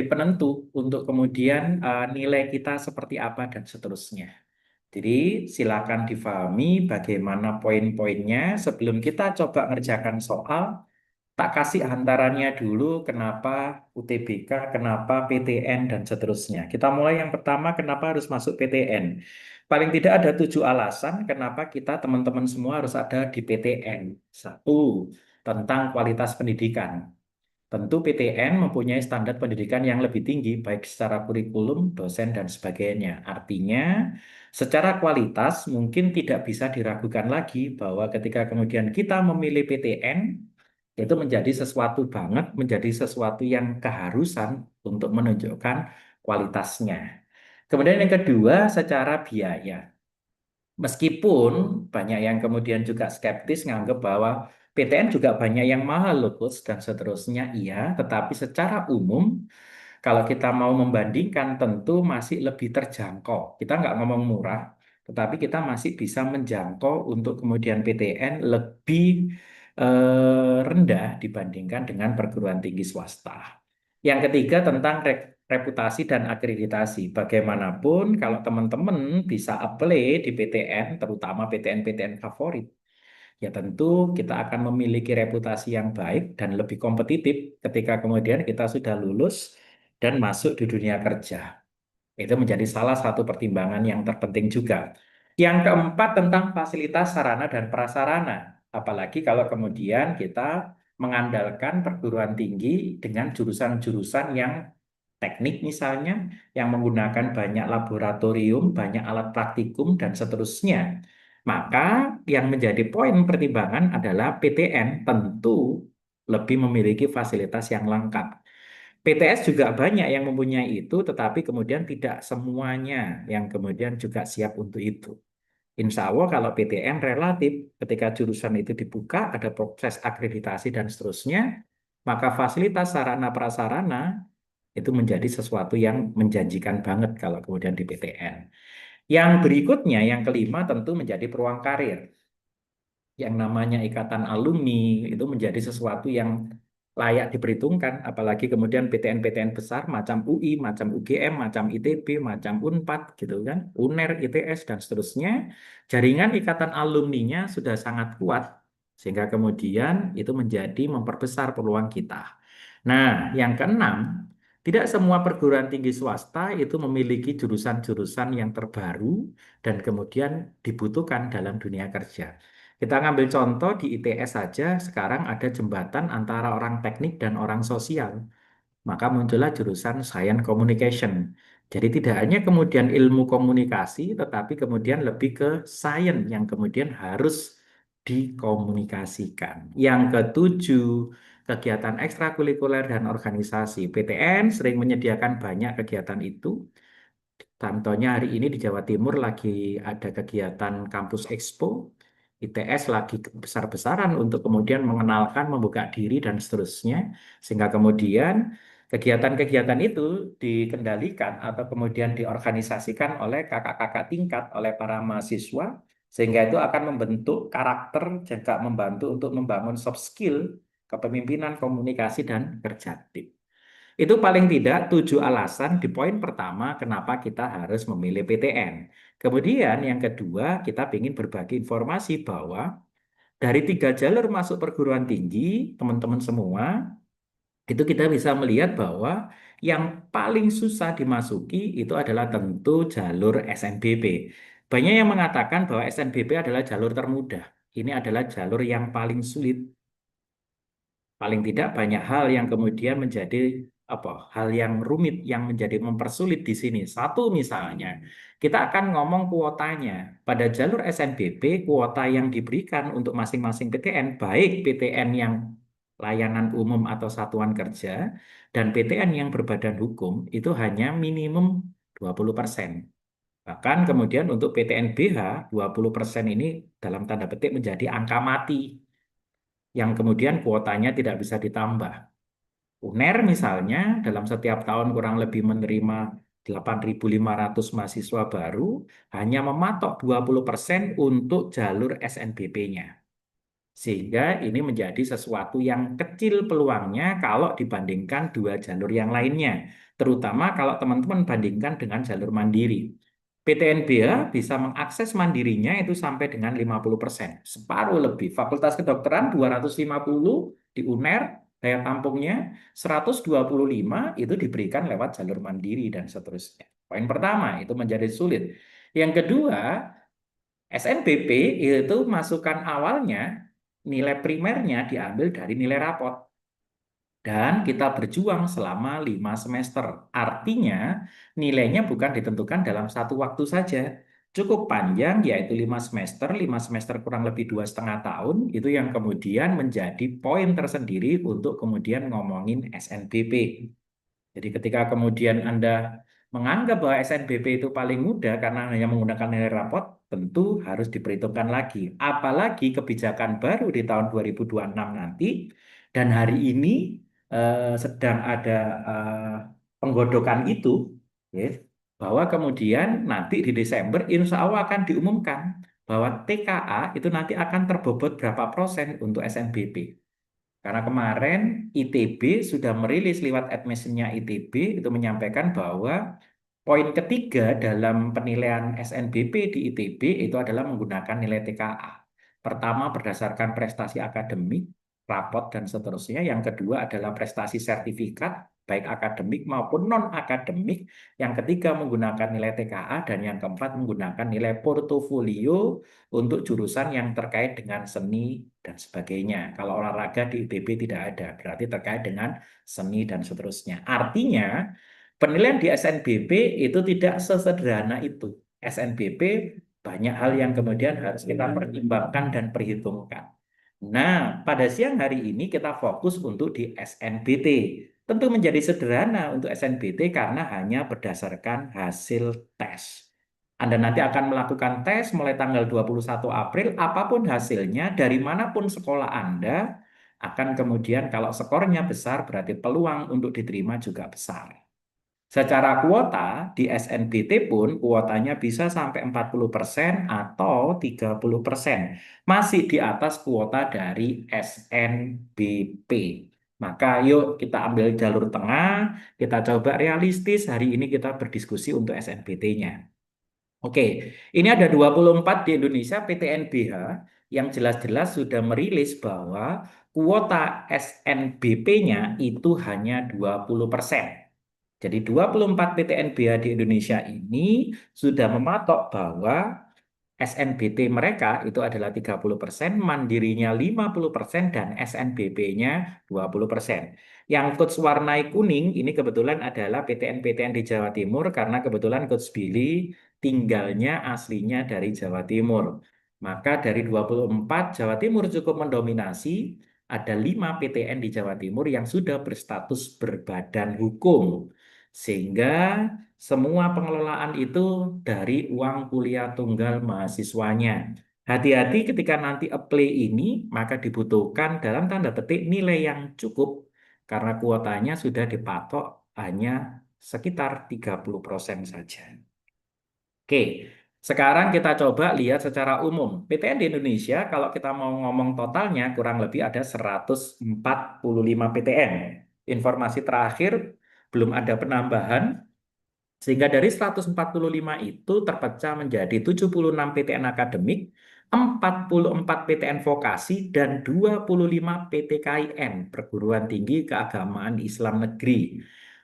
penentu untuk kemudian nilai kita seperti apa dan seterusnya. Jadi silakan difahami bagaimana poin-poinnya sebelum kita coba ngerjakan soal. Tak kasih hantarannya dulu kenapa UTBK, kenapa PTN, dan seterusnya. Kita mulai yang pertama, kenapa harus masuk PTN. Paling tidak ada 7 alasan kenapa kita teman-teman semua harus ada di PTN. Satu, tentang kualitas pendidikan. Tentu PTN mempunyai standar pendidikan yang lebih tinggi, baik secara kurikulum, dosen, dan sebagainya. Artinya, secara kualitas mungkin tidak bisa diragukan lagi bahwa ketika kemudian kita memilih PTN, itu menjadi sesuatu banget, menjadi sesuatu yang keharusan untuk menunjukkan kualitasnya. Kemudian yang kedua, secara biaya. Meskipun banyak yang kemudian juga skeptis nganggap bahwa PTN juga banyak yang mahal loh, Coach, dan seterusnya. Iya, tetapi secara umum kalau kita mau membandingkan tentu masih lebih terjangkau. Kita nggak ngomong murah, tetapi kita masih bisa menjangkau untuk kemudian PTN lebih rendah dibandingkan dengan perguruan tinggi swasta. Yang ketiga tentang reputasi dan akreditasi. Bagaimanapun kalau teman-teman bisa apply di PTN, terutama PTN-PTN favorit, ya tentu kita akan memiliki reputasi yang baik dan lebih kompetitif ketika kemudian kita sudah lulus dan masuk di dunia kerja. Itu menjadi salah satu pertimbangan yang terpenting juga. Yang keempat tentang fasilitas sarana dan prasarana. Apalagi kalau kemudian kita mengandalkan perguruan tinggi dengan jurusan-jurusan yang teknik misalnya, yang menggunakan banyak laboratorium, banyak alat praktikum, dan seterusnya. Maka yang menjadi poin pertimbangan adalah PTN tentu lebih memiliki fasilitas yang lengkap. PTS juga banyak yang mempunyai itu, tetapi kemudian tidak semuanya yang kemudian juga siap untuk itu. Insya Allah kalau PTN relatif ketika jurusan itu dibuka, ada proses akreditasi dan seterusnya, maka fasilitas sarana prasarana itu menjadi sesuatu yang menjanjikan banget kalau kemudian di PTN. Yang berikutnya, yang kelima tentu menjadi peluang karir. Yang namanya ikatan alumni itu menjadi sesuatu yang layak diperhitungkan, apalagi kemudian PTN-PTN besar macam UI, macam UGM, macam ITB, macam Unpad gitu kan, UNER, ITS dan seterusnya, jaringan ikatan alumninya sudah sangat kuat sehingga kemudian itu menjadi memperbesar peluang kita. Nah, yang keenam, tidak semua perguruan tinggi swasta itu memiliki jurusan-jurusan yang terbaru dan kemudian dibutuhkan dalam dunia kerja. Kita ngambil contoh di ITS saja, sekarang ada jembatan antara orang teknik dan orang sosial. Maka muncullah jurusan Science Communication. Jadi tidak hanya kemudian ilmu komunikasi, tetapi kemudian lebih ke science yang kemudian harus dikomunikasikan. Yang ketujuh, kegiatan ekstrakurikuler dan organisasi. PTN sering menyediakan banyak kegiatan itu. Contohnya hari ini di Jawa Timur lagi ada kegiatan Kampus Expo, ITS lagi besar-besaran untuk kemudian mengenalkan, membuka diri dan seterusnya, sehingga kemudian kegiatan-kegiatan itu dikendalikan atau kemudian diorganisasikan oleh kakak-kakak tingkat, oleh para mahasiswa, sehingga itu akan membentuk karakter, juga membantu untuk membangun soft skill, kepemimpinan, komunikasi, dan kerja tim. Itu paling tidak 7 alasan di poin pertama kenapa kita harus memilih PTN. Kemudian yang kedua, kita ingin berbagi informasi bahwa dari 3 jalur masuk perguruan tinggi, teman-teman semua, itu kita bisa melihat bahwa yang paling susah dimasuki itu adalah tentu jalur SNBP. Banyak yang mengatakan bahwa SNBP adalah jalur termudah. Ini adalah jalur yang paling sulit. Paling tidak banyak hal yang kemudian menjadi hal yang rumit yang menjadi mempersulit di sini. Satu misalnya, kita akan ngomong kuotanya. Pada jalur SNBP, kuota yang diberikan untuk masing-masing PTN, baik PTN yang layanan umum atau satuan kerja, dan PTN yang berbadan hukum, itu hanya minimum 20%. Bahkan kemudian untuk PTN BH, 20% ini dalam tanda petik menjadi angka mati yang kemudian kuotanya tidak bisa ditambah. UNER misalnya dalam setiap tahun kurang lebih menerima 8.500 mahasiswa baru, hanya mematok 20% untuk jalur SNBP-nya. Sehingga ini menjadi sesuatu yang kecil peluangnya kalau dibandingkan 2 jalur yang lainnya. terutama kalau teman-teman bandingkan dengan jalur mandiri. PTNBH bisa mengakses mandirinya itu sampai dengan 50%, separuh lebih. Fakultas Kedokteran 250 di UNER, daya tampungnya 125 itu diberikan lewat jalur mandiri dan seterusnya. Poin pertama itu menjadi sulit. Yang kedua, SNBP itu masukan awalnya nilai primernya diambil dari nilai rapot. Dan kita berjuang selama 5 semester. Artinya nilainya bukan ditentukan dalam satu waktu saja. Cukup panjang, yaitu 5 semester, 5 semester kurang lebih 2,5 tahun, itu yang kemudian menjadi poin tersendiri untuk kemudian ngomongin SNBP. Jadi ketika kemudian Anda menganggap bahwa SNBP itu paling mudah karena hanya menggunakan nilai rapot, tentu harus diperhitungkan lagi. Apalagi kebijakan baru di tahun 2026 nanti, dan hari ini sedang ada penggodokan itu, ya, bahwa kemudian nanti di Desember insya Allah akan diumumkan bahwa TKA itu nanti akan terbobot berapa persen untuk SNBP. Karena kemarin ITB sudah merilis lewat admissionnya ITB itu menyampaikan bahwa poin ketiga dalam penilaian SNBP di ITB itu adalah menggunakan nilai TKA. Pertama berdasarkan prestasi akademik, rapot dan seterusnya. Yang kedua adalah prestasi sertifikat, baik akademik maupun non-akademik. Yang ketiga menggunakan nilai TKA dan yang keempat menggunakan nilai portofolio untuk jurusan yang terkait dengan seni dan sebagainya. Kalau olahraga di ITB tidak ada, berarti terkait dengan seni dan seterusnya. Artinya penilaian di SNBP itu tidak sesederhana itu. SNBP banyak hal yang kemudian harus kita pertimbangkan dan perhitungkan. Nah, pada siang hari ini kita fokus untuk di SNBT. Tentu menjadi sederhana untuk SNBT karena hanya berdasarkan hasil tes. Anda nanti akan melakukan tes mulai tanggal 21 April, apapun hasilnya, dari manapun sekolah Anda, akan kemudian kalau skornya besar berarti peluang untuk diterima juga besar. Secara kuota di SNBT pun kuotanya bisa sampai 40% atau 30%. Masih di atas kuota dari SNBP. Maka yuk kita ambil jalur tengah, kita coba realistis. Hari ini kita berdiskusi untuk SNBT-nya. Oke, ini ada 24 di Indonesia PTNBH yang jelas-jelas sudah merilis bahwa kuota SNBP-nya itu hanya 20%. Jadi 24 PTNBH di Indonesia ini sudah mematok bahwa SNBT mereka itu adalah 30%, mandirinya 50%, dan SNBP-nya 20%. Yang coach warnai kuning ini kebetulan adalah PTN-PTN di Jawa Timur karena kebetulan coach Billy tinggalnya aslinya dari Jawa Timur. Maka dari 24 Jawa Timur cukup mendominasi, ada 5 PTN di Jawa Timur yang sudah berstatus berbadan hukum. Sehingga semua pengelolaan itu dari uang kuliah tunggal mahasiswanya. Hati-hati ketika nanti apply ini, maka dibutuhkan dalam tanda petik nilai yang cukup karena kuotanya sudah dipatok hanya sekitar 30% saja. Oke, sekarang kita coba lihat secara umum. PTN di Indonesia, kalau kita mau ngomong totalnya, kurang lebih ada 145 PTN. Informasi terakhir, belum ada penambahan, sehingga dari 145 itu terpecah menjadi 76 PTN akademik, 44 PTN vokasi, dan 25 PTKIN, Perguruan Tinggi Keagamaan Islam Negeri.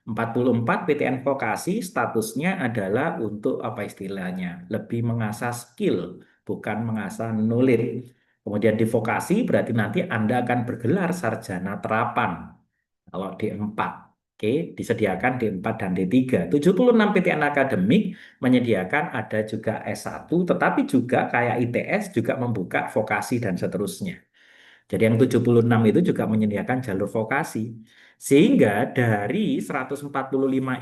44 PTN vokasi statusnya adalah untuk apa istilahnya? Lebih mengasah skill, bukan mengasah knowledge. Kemudian di vokasi berarti nanti Anda akan bergelar sarjana terapan. Kalau D4. Oke, disediakan D4 dan D3. 76 PTN akademik menyediakan ada juga S1, tetapi juga kayak ITS juga membuka vokasi dan seterusnya. Jadi yang 76 itu juga menyediakan jalur vokasi. Sehingga dari 145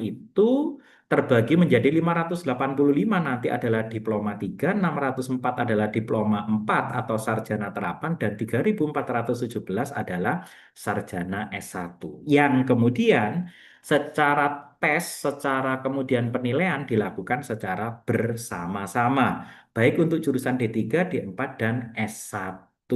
itu terbagi menjadi 585 nanti adalah diploma 3, 604 adalah diploma 4 atau sarjana terapan, dan 3.417 adalah sarjana S1. Yang kemudian secara tes, secara kemudian penilaian dilakukan secara bersama-sama. Baik untuk jurusan D3, D4, dan S1.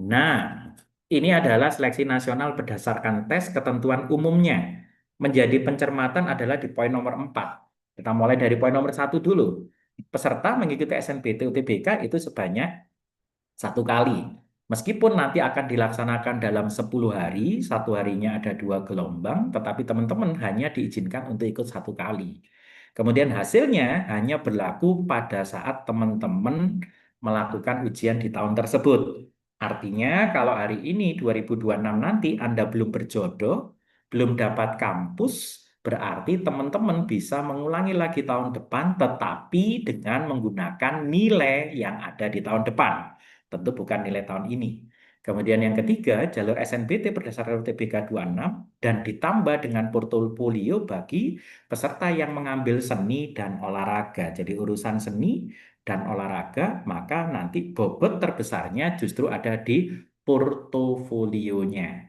Nah, ini adalah seleksi nasional berdasarkan tes ketentuan umumnya. menjadi pencermatan adalah di poin nomor 4. Kita mulai dari poin nomor 1 dulu. Peserta mengikuti SNBT UTBK itu sebanyak 1 kali. Meskipun nanti akan dilaksanakan dalam 10 hari, 1 harinya ada 2 gelombang, tetapi teman-teman hanya diizinkan untuk ikut 1 kali. Kemudian hasilnya hanya berlaku pada saat teman-teman melakukan ujian di tahun tersebut. Artinya kalau hari ini 2026 nanti Anda belum berjodoh, belum dapat kampus, berarti teman-teman bisa mengulangi lagi tahun depan, tetapi dengan menggunakan nilai yang ada di tahun depan. Tentu bukan nilai tahun ini. Kemudian yang ketiga, jalur SNBT berdasarkan UTBK 26 dan ditambah dengan portofolio bagi peserta yang mengambil seni dan olahraga. Jadi urusan seni dan olahraga, maka nanti bobot terbesarnya justru ada di portofolionya.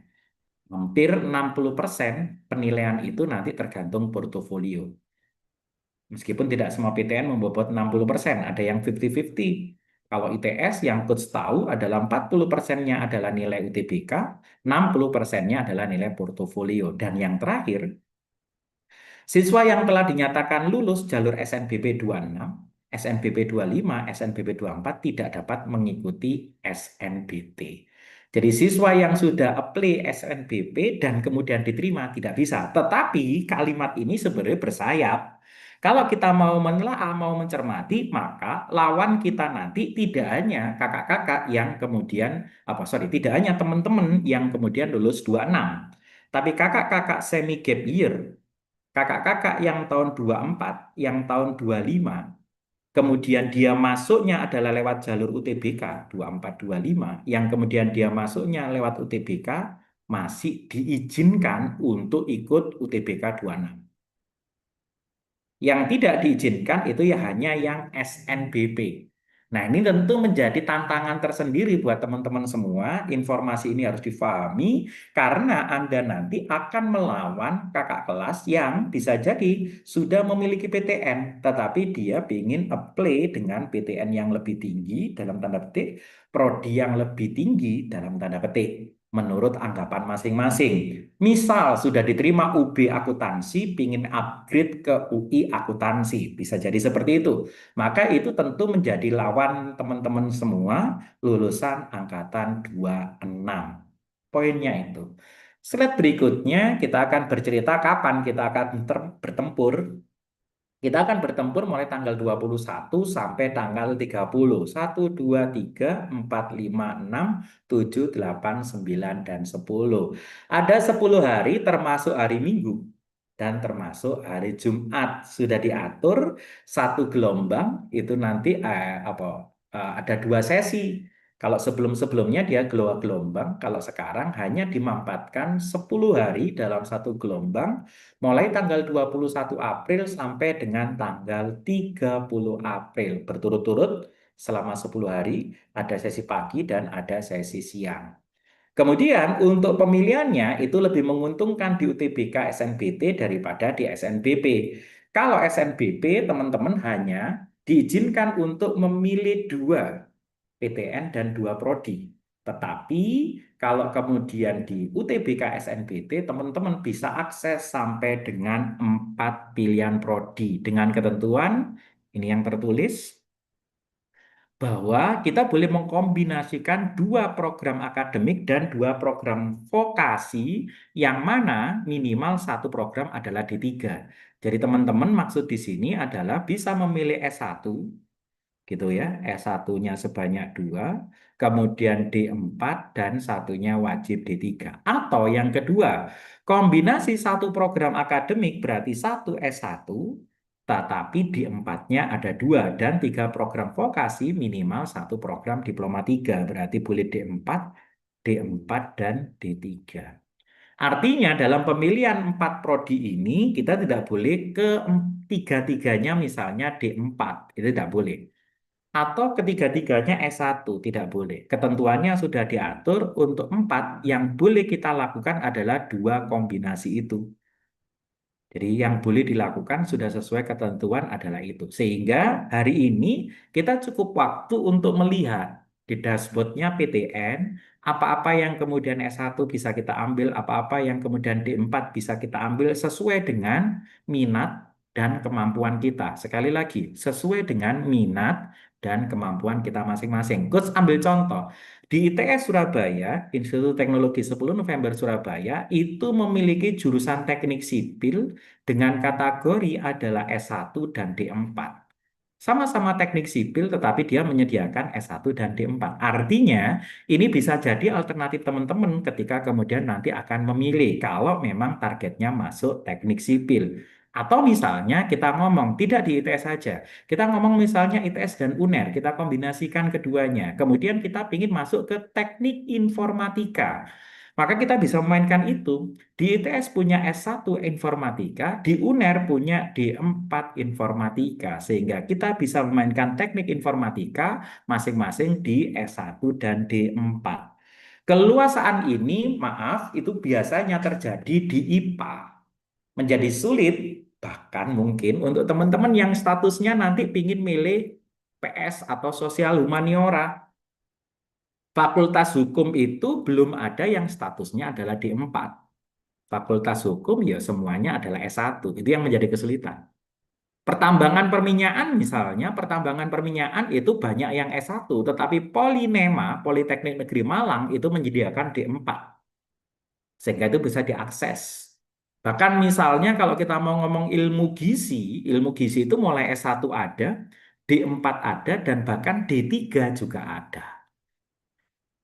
Hampir 60% penilaian itu nanti tergantung portofolio. Meskipun tidak semua PTN membobot 60%, ada yang 50-50. Kalau ITS yang coach tahu adalah 40%-nya adalah nilai UTBK, 60%-nya adalah nilai portofolio. Dan yang terakhir, siswa yang telah dinyatakan lulus jalur SNBP 26, SNBP 25, SNBP 24 tidak dapat mengikuti SNBT. Jadi siswa yang sudah apply SNBP dan kemudian diterima tidak bisa. Tetapi kalimat ini sebenarnya bersayap. Kalau kita mau menelaah, mau mencermati, maka lawan kita nanti tidak hanya kakak-kakak yang kemudian, tidak hanya teman-teman yang kemudian lulus 26, tapi kakak-kakak semi gap year, kakak-kakak yang tahun 24, yang tahun 25, kemudian dia masuknya adalah lewat jalur UTBK 24, 25, yang kemudian dia masuknya lewat UTBK masih diizinkan untuk ikut UTBK 26. Yang tidak diizinkan itu ya hanya yang SNBP. Nah, ini tentu menjadi tantangan tersendiri buat teman-teman semua. Informasi ini harus difahami karena Anda nanti akan melawan kakak kelas yang bisa jadi sudah memiliki PTN, tetapi dia ingin apply dengan PTN yang lebih tinggi dalam tanda petik, prodi yang lebih tinggi dalam tanda petik, menurut anggapan masing-masing. Misal sudah diterima UB akuntansi, pingin upgrade ke UI akuntansi, bisa jadi seperti itu. Maka itu tentu menjadi lawan teman-teman semua lulusan angkatan 26. Poinnya itu. Slide berikutnya kita akan bercerita kapan kita akan bertempur. Kita akan bertempur mulai tanggal 21 sampai tanggal 30. 1, 2, 3, 4, 5, 6, 7, 8, 9, dan 10. Ada 10 hari termasuk hari Minggu dan termasuk hari Jumat. Sudah diatur 1 gelombang itu nanti ada 2 sesi. Kalau sebelum-sebelumnya dia gelombang, kalau sekarang hanya dimampatkan 10 hari dalam 1 gelombang mulai tanggal 21 April sampai dengan tanggal 30 April. Berturut-turut selama 10 hari, ada sesi pagi dan ada sesi siang. Kemudian untuk pemilihannya itu lebih menguntungkan di UTBK SNBT daripada di SNBP. Kalau SNBP teman-teman hanya diizinkan untuk memilih 2 PTN dan 2 prodi. Tetapi kalau kemudian di UTBK SNBT, teman-teman bisa akses sampai dengan 4 pilihan prodi dengan ketentuan, ini yang tertulis, bahwa kita boleh mengkombinasikan 2 program akademik dan 2 program vokasi, yang mana minimal 1 program adalah D3. Jadi teman-teman maksud di sini adalah bisa memilih S1, gitu ya, S1-nya sebanyak 2, kemudian D4 dan satunya wajib D3. Atau yang kedua, kombinasi 1 program akademik berarti 1 S1, tetapi D4-nya ada 2 dan 3 program vokasi minimal 1 program diploma 3, berarti boleh D4, D4 dan D3. Artinya dalam pemilihan 4 prodi ini kita tidak boleh ke tiga-tiganya misalnya D4, itu tidak boleh. Atau ketiga-tiganya S1, tidak boleh. Ketentuannya sudah diatur untuk 4, yang boleh kita lakukan adalah 2 kombinasi itu. Jadi yang boleh dilakukan sudah sesuai ketentuan adalah itu. Sehingga hari ini kita cukup waktu untuk melihat. di dashboardnya PTN, apa-apa yang kemudian S1 bisa kita ambil, apa-apa yang kemudian D4 bisa kita ambil sesuai dengan minat dan kemampuan kita. Sekali lagi, sesuai dengan minat dan kemampuan kita masing-masing. Coach ambil contoh, di ITS Surabaya, Institut Teknologi 10 November Surabaya, itu memiliki jurusan teknik sipil dengan kategori adalah S1 dan D4. Sama-sama teknik sipil, tetapi dia menyediakan S1 dan D4. Artinya, ini bisa jadi alternatif teman-teman ketika kemudian nanti akan memilih kalau memang targetnya masuk teknik sipil. Atau misalnya kita ngomong tidak di ITS saja, kita ngomong misalnya ITS dan UNER, kita kombinasikan keduanya. Kemudian kita ingin masuk ke teknik informatika. Maka kita bisa memainkan itu. Di ITS punya S1 Informatika, di UNER punya D4 Informatika. Sehingga kita bisa memainkan teknik informatika masing-masing di S1 dan D4. Keluasaan ini, maaf, itu biasanya terjadi di IPA. Menjadi sulit, bahkan mungkin untuk teman-teman yang statusnya nanti pingin milih PS atau sosial humaniora. Fakultas hukum itu belum ada yang statusnya adalah D4. Fakultas hukum ya semuanya adalah S1. Itu yang menjadi kesulitan. Pertambangan perminyakan misalnya, pertambangan perminyakan itu banyak yang S1, tetapi Polinema, Politeknik Negeri Malang itu menyediakan D4. Sehingga itu bisa diakses. Bahkan misalnya kalau kita mau ngomong ilmu gizi itu mulai S1 ada, D4 ada, dan bahkan D3 juga ada.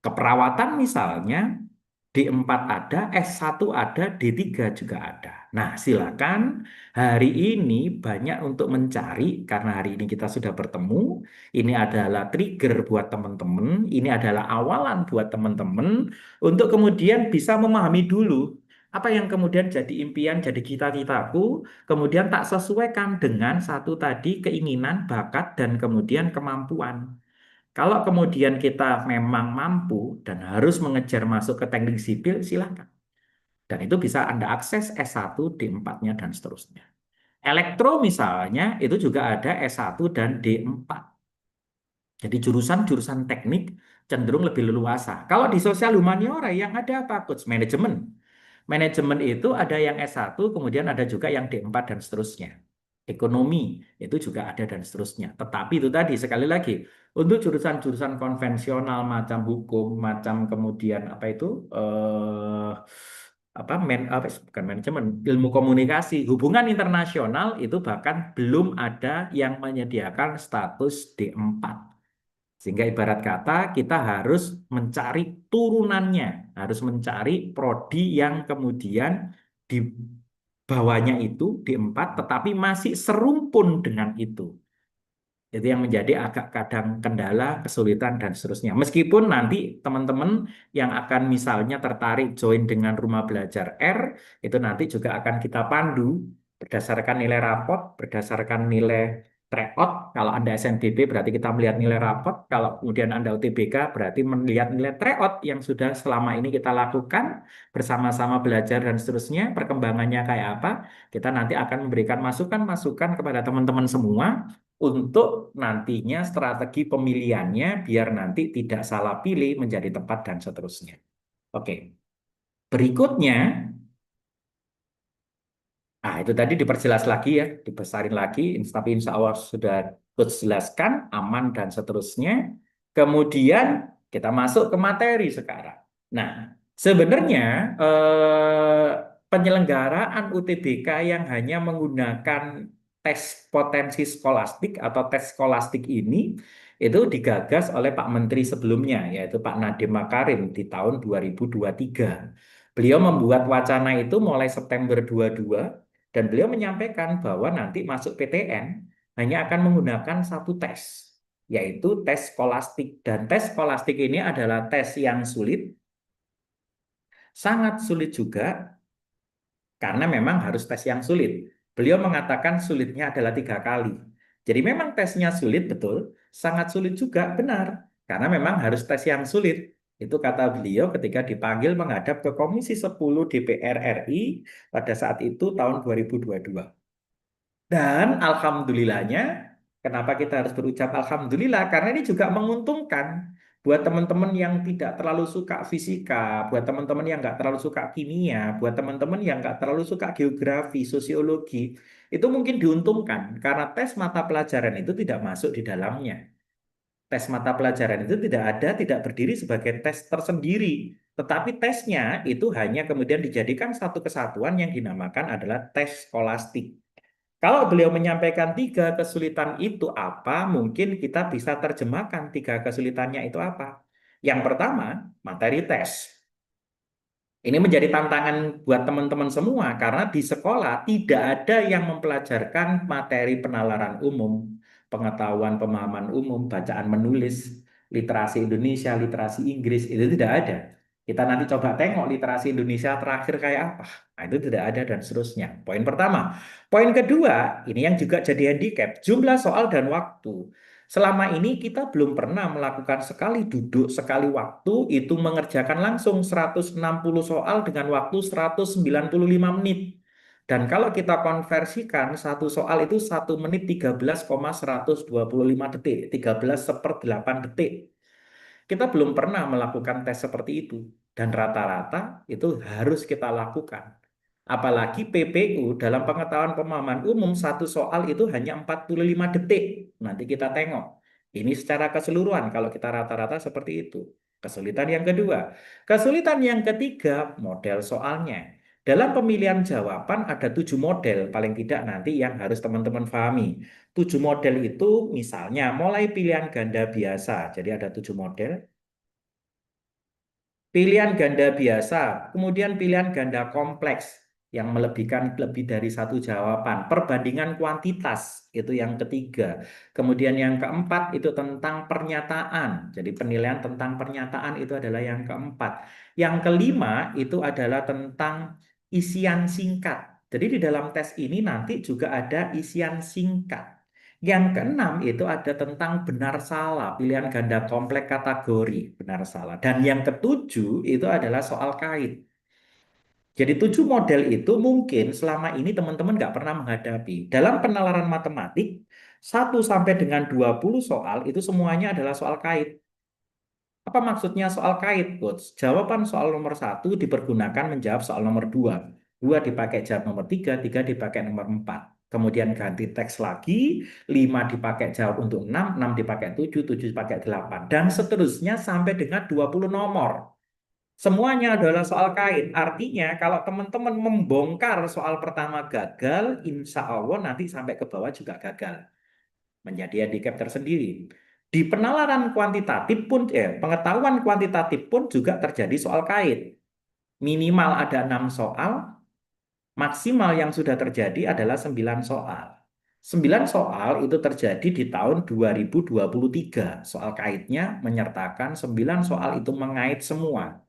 Keperawatan misalnya, D4 ada, S1 ada, D3 juga ada. Nah, silakan hari ini banyak untuk mencari, karena hari ini kita sudah bertemu, ini adalah trigger buat teman-teman, ini adalah awalan buat teman-teman, untuk kemudian bisa memahami dulu, apa yang kemudian jadi impian, jadi cita-citaku, kemudian tak sesuaikan dengan satu tadi keinginan, bakat, dan kemudian kemampuan. Kalau kemudian kita memang mampu dan harus mengejar masuk ke teknik sipil, silakan. Dan itu bisa Anda akses S1, D4-nya, dan seterusnya. Elektro misalnya, itu juga ada S1 dan D4. Jadi jurusan-jurusan teknik cenderung lebih leluasa. Kalau di sosial humaniora yang ada apa, Coach? Manajemen. Manajemen itu ada yang S1, kemudian ada juga yang D4 dan seterusnya. Ekonomi itu juga ada dan seterusnya. Tetapi itu tadi sekali lagi untuk jurusan-jurusan konvensional macam hukum, macam kemudian apa itu apa bukan manajemen, ilmu komunikasi, hubungan internasional itu bahkan belum ada yang menyediakan status D4. Sehingga ibarat kata kita harus mencari turunannya, harus mencari prodi yang kemudian di bawahnya itu D4 tetapi masih serumpun dengan itu. Itu yang menjadi agak kadang kendala, kesulitan, dan seterusnya. Meskipun nanti teman-teman yang akan misalnya tertarik join dengan Rumah Belajar R, itu nanti juga akan kita pandu berdasarkan nilai rapot, berdasarkan nilai tryout. Kalau Anda SNBP berarti kita melihat nilai rapot, kalau kemudian Anda UTBK berarti melihat nilai tryout yang sudah selama ini kita lakukan, bersama-sama belajar dan seterusnya, perkembangannya kayak apa, kita nanti akan memberikan masukan-masukan kepada teman-teman semua, untuk nantinya strategi pemilihannya biar nanti tidak salah pilih menjadi tepat dan seterusnya. Oke, berikutnya, nah itu tadi diperjelas lagi ya, dibesarin lagi, tapi insya Allah sudah Coach jelaskan, aman dan seterusnya. Kemudian kita masuk ke materi sekarang. Nah, sebenarnya penyelenggaraan UTBK yang hanya menggunakan tes potensi skolastik atau tes skolastik ini itu digagas oleh Pak Menteri sebelumnya, yaitu Pak Nadiem Makarim di tahun 2023. Beliau membuat wacana itu mulai September 22 dan beliau menyampaikan bahwa nanti masuk PTN hanya akan menggunakan satu tes, yaitu tes skolastik. Dan tes skolastik ini adalah tes yang sulit, sangat sulit juga, karena memang harus tes yang sulit. Beliau mengatakan sulitnya adalah 3 kali. Jadi memang tesnya sulit, betul. Sangat sulit juga, benar. Karena memang harus tes yang sulit. Itu kata beliau ketika dipanggil menghadap ke Komisi 10 DPR RI pada saat itu tahun 2022. Dan alhamdulillahnya, kenapa kita harus berucap alhamdulillah? Karena ini juga menguntungkan. Buat teman-teman yang tidak terlalu suka fisika, buat teman-teman yang nggak terlalu suka kimia, buat teman-teman yang nggak terlalu suka geografi, sosiologi, itu mungkin diuntungkan karena tes mata pelajaran itu tidak masuk di dalamnya. Tes mata pelajaran itu tidak ada, tidak berdiri sebagai tes tersendiri. Tetapi tesnya itu hanya kemudian dijadikan satu kesatuan yang dinamakan adalah tes skolastik. Kalau beliau menyampaikan tiga kesulitan itu apa, mungkin kita bisa terjemahkan tiga kesulitannya itu apa. Yang pertama, materi tes. Ini menjadi tantangan buat teman-teman semua karena di sekolah tidak ada yang mempelajarkan materi penalaran umum, pengetahuan pemahaman umum, bacaan menulis, literasi Indonesia, literasi Inggris, itu tidak ada. Kita nanti coba tengok literasi Indonesia terakhir kayak apa. Nah, itu tidak ada dan seterusnya. Poin pertama. Poin kedua, ini yang juga jadi handicap, jumlah soal dan waktu. Selama ini kita belum pernah melakukan sekali duduk, sekali waktu itu mengerjakan langsung 160 soal dengan waktu 195 menit. Dan kalau kita konversikan satu soal itu 1 menit 13,125 detik, 13/8 detik. Kita belum pernah melakukan tes seperti itu. Dan rata-rata itu harus kita lakukan. Apalagi PPU dalam pengetahuan pemahaman umum satu soal itu hanya 45 detik. Nanti kita tengok. Ini secara keseluruhan kalau kita rata-rata seperti itu. Kesulitan yang kedua. Kesulitan yang ketiga, model soalnya. Dalam pemilihan jawaban ada 7 model paling tidak nanti yang harus teman-teman pahami. 7 model itu misalnya mulai pilihan ganda biasa. Jadi ada 7 model. Pilihan ganda biasa, kemudian pilihan ganda kompleks yang melebihkan lebih dari satu jawaban. Perbandingan kuantitas itu yang ketiga. Kemudian yang keempat itu tentang pernyataan. Jadi penilaian tentang pernyataan itu adalah yang keempat. Yang kelima itu adalah tentang isian singkat. Jadi di dalam tes ini nanti juga ada isian singkat. Yang keenam itu ada tentang benar salah, pilihan ganda kompleks kategori benar salah. Dan yang ketujuh itu adalah soal kait. Jadi 7 model itu mungkin selama ini teman-teman nggak pernah menghadapi. Dalam penalaran matematik, 1 sampai dengan 20 soal itu semuanya adalah soal kait. Apa maksudnya soal kait, Coach? Jawaban soal nomor 1 dipergunakan menjawab soal nomor 2. 2 dipakai jawab nomor 3, 3 dipakai nomor 4. Kemudian ganti teks lagi, 5 dipakai jawab untuk 6, 6 dipakai 7, 7 dipakai 8. Dan seterusnya sampai dengan 20 nomor. Semuanya adalah soal kait. Artinya kalau teman-teman membongkar soal pertama gagal, insya Allah nanti sampai ke bawah juga gagal. Menjadi handicap tersendiri. Di penalaran kuantitatif pun, pengetahuan kuantitatif pun juga terjadi soal kait. Minimal ada 6 soal, maksimal yang sudah terjadi adalah 9 soal. 9 soal itu terjadi di tahun 2023. Soal kaitnya menyertakan 9 soal itu mengait semua.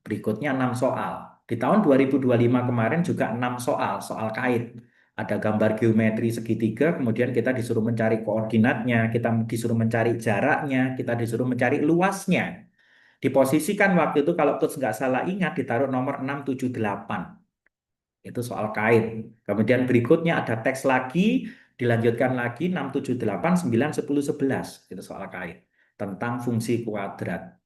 Berikutnya 6 soal. Di tahun 2025 kemarin juga 6 soal, soal kait. Ada gambar geometri segitiga, kemudian kita disuruh mencari koordinatnya, kita disuruh mencari jaraknya, kita disuruh mencari luasnya. Diposisikan waktu itu kalau terus nggak salah ingat ditaruh nomor 678. Itu soal kait. Kemudian berikutnya ada teks lagi, dilanjutkan lagi 6, 7, 8, 9, 10, 11. Itu soal kait. Tentang fungsi kuadrat.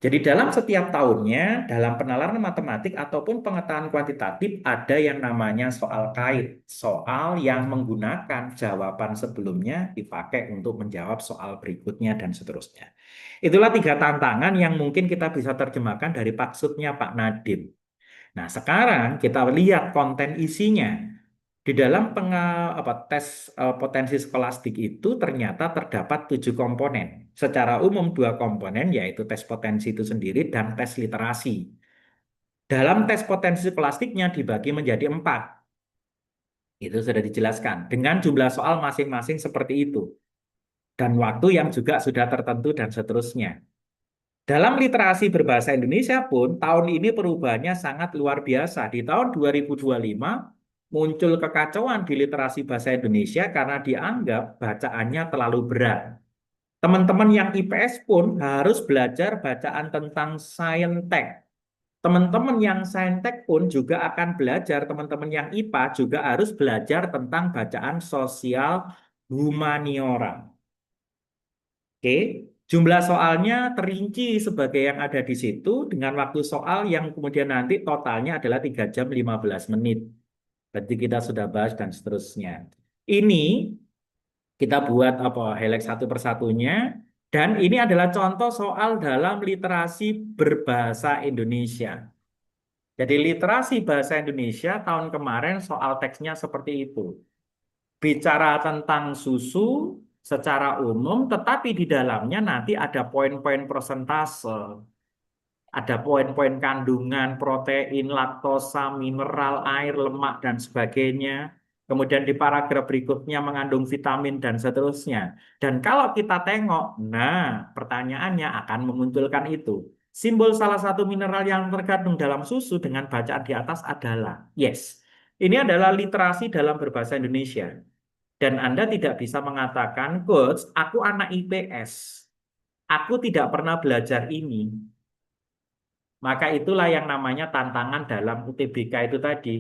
Jadi dalam setiap tahunnya, dalam penalaran matematik ataupun pengetahuan kuantitatif ada yang namanya soal kait. Soal yang menggunakan jawaban sebelumnya dipakai untuk menjawab soal berikutnya dan seterusnya. Itulah 3 tantangan yang mungkin kita bisa terjemahkan dari maksudnya Pak Nadiem. Nah, sekarang kita lihat konten isinya. Di dalam tes potensi skolastik itu ternyata terdapat 7 komponen. Secara umum 2 komponen yaitu tes potensi itu sendiri dan tes literasi. Dalam tes potensi skolastiknya dibagi menjadi 4. Itu sudah dijelaskan dengan jumlah soal masing-masing seperti itu. Dan waktu yang juga sudah tertentu dan seterusnya. Dalam literasi berbahasa Indonesia pun, tahun ini perubahannya sangat luar biasa. Di tahun 2025, muncul kekacauan di literasi bahasa Indonesia karena dianggap bacaannya terlalu berat. Teman-teman yang IPS pun harus belajar bacaan tentang saintek. Teman-teman yang saintek pun juga akan belajar, teman-teman yang IPA juga harus belajar tentang bacaan sosial humaniora. Oke, Jumlah soalnya terinci sebagai yang ada di situ dengan waktu soal yang kemudian nanti totalnya adalah 3 jam 15 menit. Berarti kita sudah bahas dan seterusnya. Ini kita buat apa highlight satu persatunya dan ini adalah contoh soal dalam literasi berbahasa Indonesia. Jadi literasi bahasa Indonesia tahun kemarin soal teksnya seperti itu. Bicara tentang susu secara umum, tetapi di dalamnya nanti ada poin-poin persentase. Ada poin-poin kandungan protein, laktosa, mineral, air, lemak, dan sebagainya. Kemudian di paragraf berikutnya mengandung vitamin dan seterusnya. Dan kalau kita tengok, nah pertanyaannya akan memunculkan itu. Simbol salah satu mineral yang terkandung dalam susu dengan bacaan di atas adalah yes. Ini adalah literasi dalam berbahasa Indonesia. Dan Anda tidak bisa mengatakan, Coach, aku anak IPS. Aku tidak pernah belajar ini. Maka itulah yang namanya tantangan dalam UTBK itu tadi.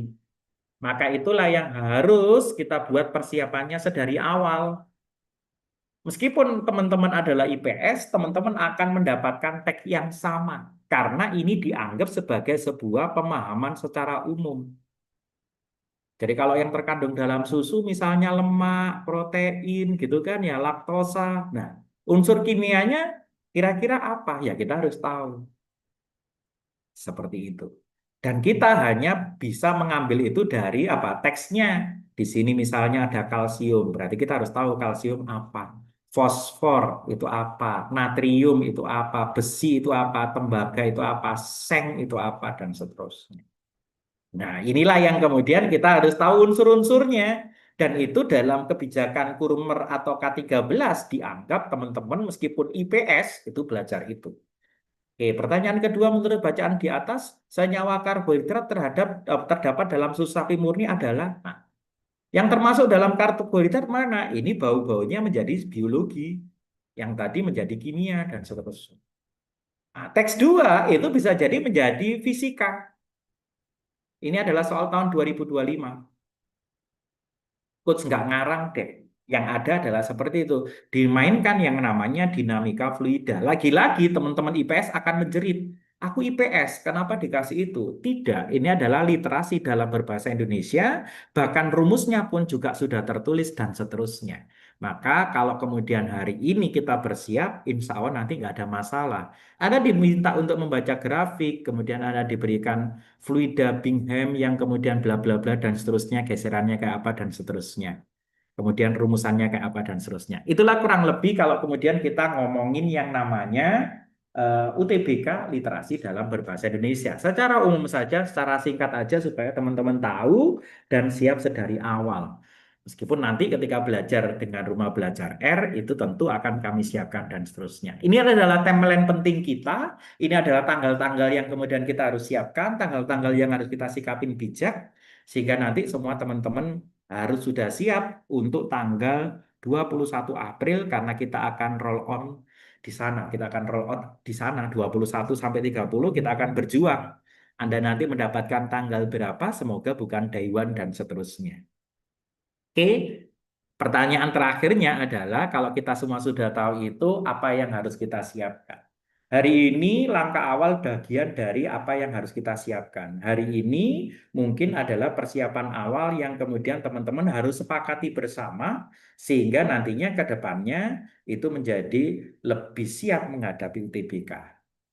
Maka itulah yang harus kita buat persiapannya sedari awal. Meskipun teman-teman adalah IPS, teman-teman akan mendapatkan teks yang sama. Karena ini dianggap sebagai sebuah pemahaman secara umum. Jadi kalau yang terkandung dalam susu misalnya lemak, protein gitu kan ya, laktosa. Nah, unsur kimianya kira-kira apa? Ya kita harus tahu. Seperti itu. Dan kita hanya bisa mengambil itu dari apa? Teksnya. Di sini misalnya ada kalsium, berarti kita harus tahu kalsium apa. Fosfor itu apa, natrium itu apa, besi itu apa, tembaga itu apa, seng itu apa, dan seterusnya. Nah, inilah yang kemudian kita harus tahu unsur-unsurnya. Dan itu dalam kebijakan Kurmer atau K13 dianggap teman-teman meskipun IPS itu belajar itu. Oke, pertanyaan kedua menurut bacaan di atas, senyawa karbohidrat terdapat dalam susu sapi murni adalah, nah, yang termasuk dalam karbohidrat mana? Ini bau-baunya menjadi biologi, yang tadi menjadi kimia dan seterusnya. Nah, teks dua itu bisa jadi menjadi fisika. Ini adalah soal tahun 2025. Coach nggak ngarang deh. Yang ada adalah seperti itu. Dimainkan yang namanya dinamika fluida. Lagi-lagi teman-teman IPS akan menjerit. Aku IPS, kenapa dikasih itu? Tidak, ini adalah literasi dalam berbahasa Indonesia, bahkan rumusnya pun juga sudah tertulis dan seterusnya. Maka kalau kemudian hari ini kita bersiap, insya Allah nanti nggak ada masalah. Anda diminta untuk membaca grafik, kemudian Anda diberikan fluida Bingham yang kemudian bla bla bla dan seterusnya, geserannya kayak apa dan seterusnya. Kemudian rumusannya kayak apa dan seterusnya. Itulah kurang lebih kalau kemudian kita ngomongin yang namanya UTBK literasi dalam berbahasa Indonesia. Secara umum saja, secara singkat aja supaya teman-teman tahu dan siap sedari awal. Meskipun nanti ketika belajar dengan rumah belajar R itu tentu akan kami siapkan dan seterusnya. Ini adalah timeline penting kita. Ini adalah tanggal-tanggal yang kemudian kita harus siapkan, tanggal-tanggal yang harus kita sikapin bijak sehingga nanti semua teman-teman harus sudah siap untuk tanggal 21 April karena kita akan roll on di sana. Kita akan roll on di sana 21 sampai 30 kita akan berjuang. Anda nanti mendapatkan tanggal berapa, semoga bukan day one dan seterusnya. Oke, pertanyaan terakhirnya adalah kalau kita semua sudah tahu itu, apa yang harus kita siapkan? Hari ini langkah awal bagian dari apa yang harus kita siapkan. Hari ini mungkin adalah persiapan awal yang kemudian teman-teman harus sepakati bersama sehingga nantinya ke depannya itu menjadi lebih siap menghadapi UTBK.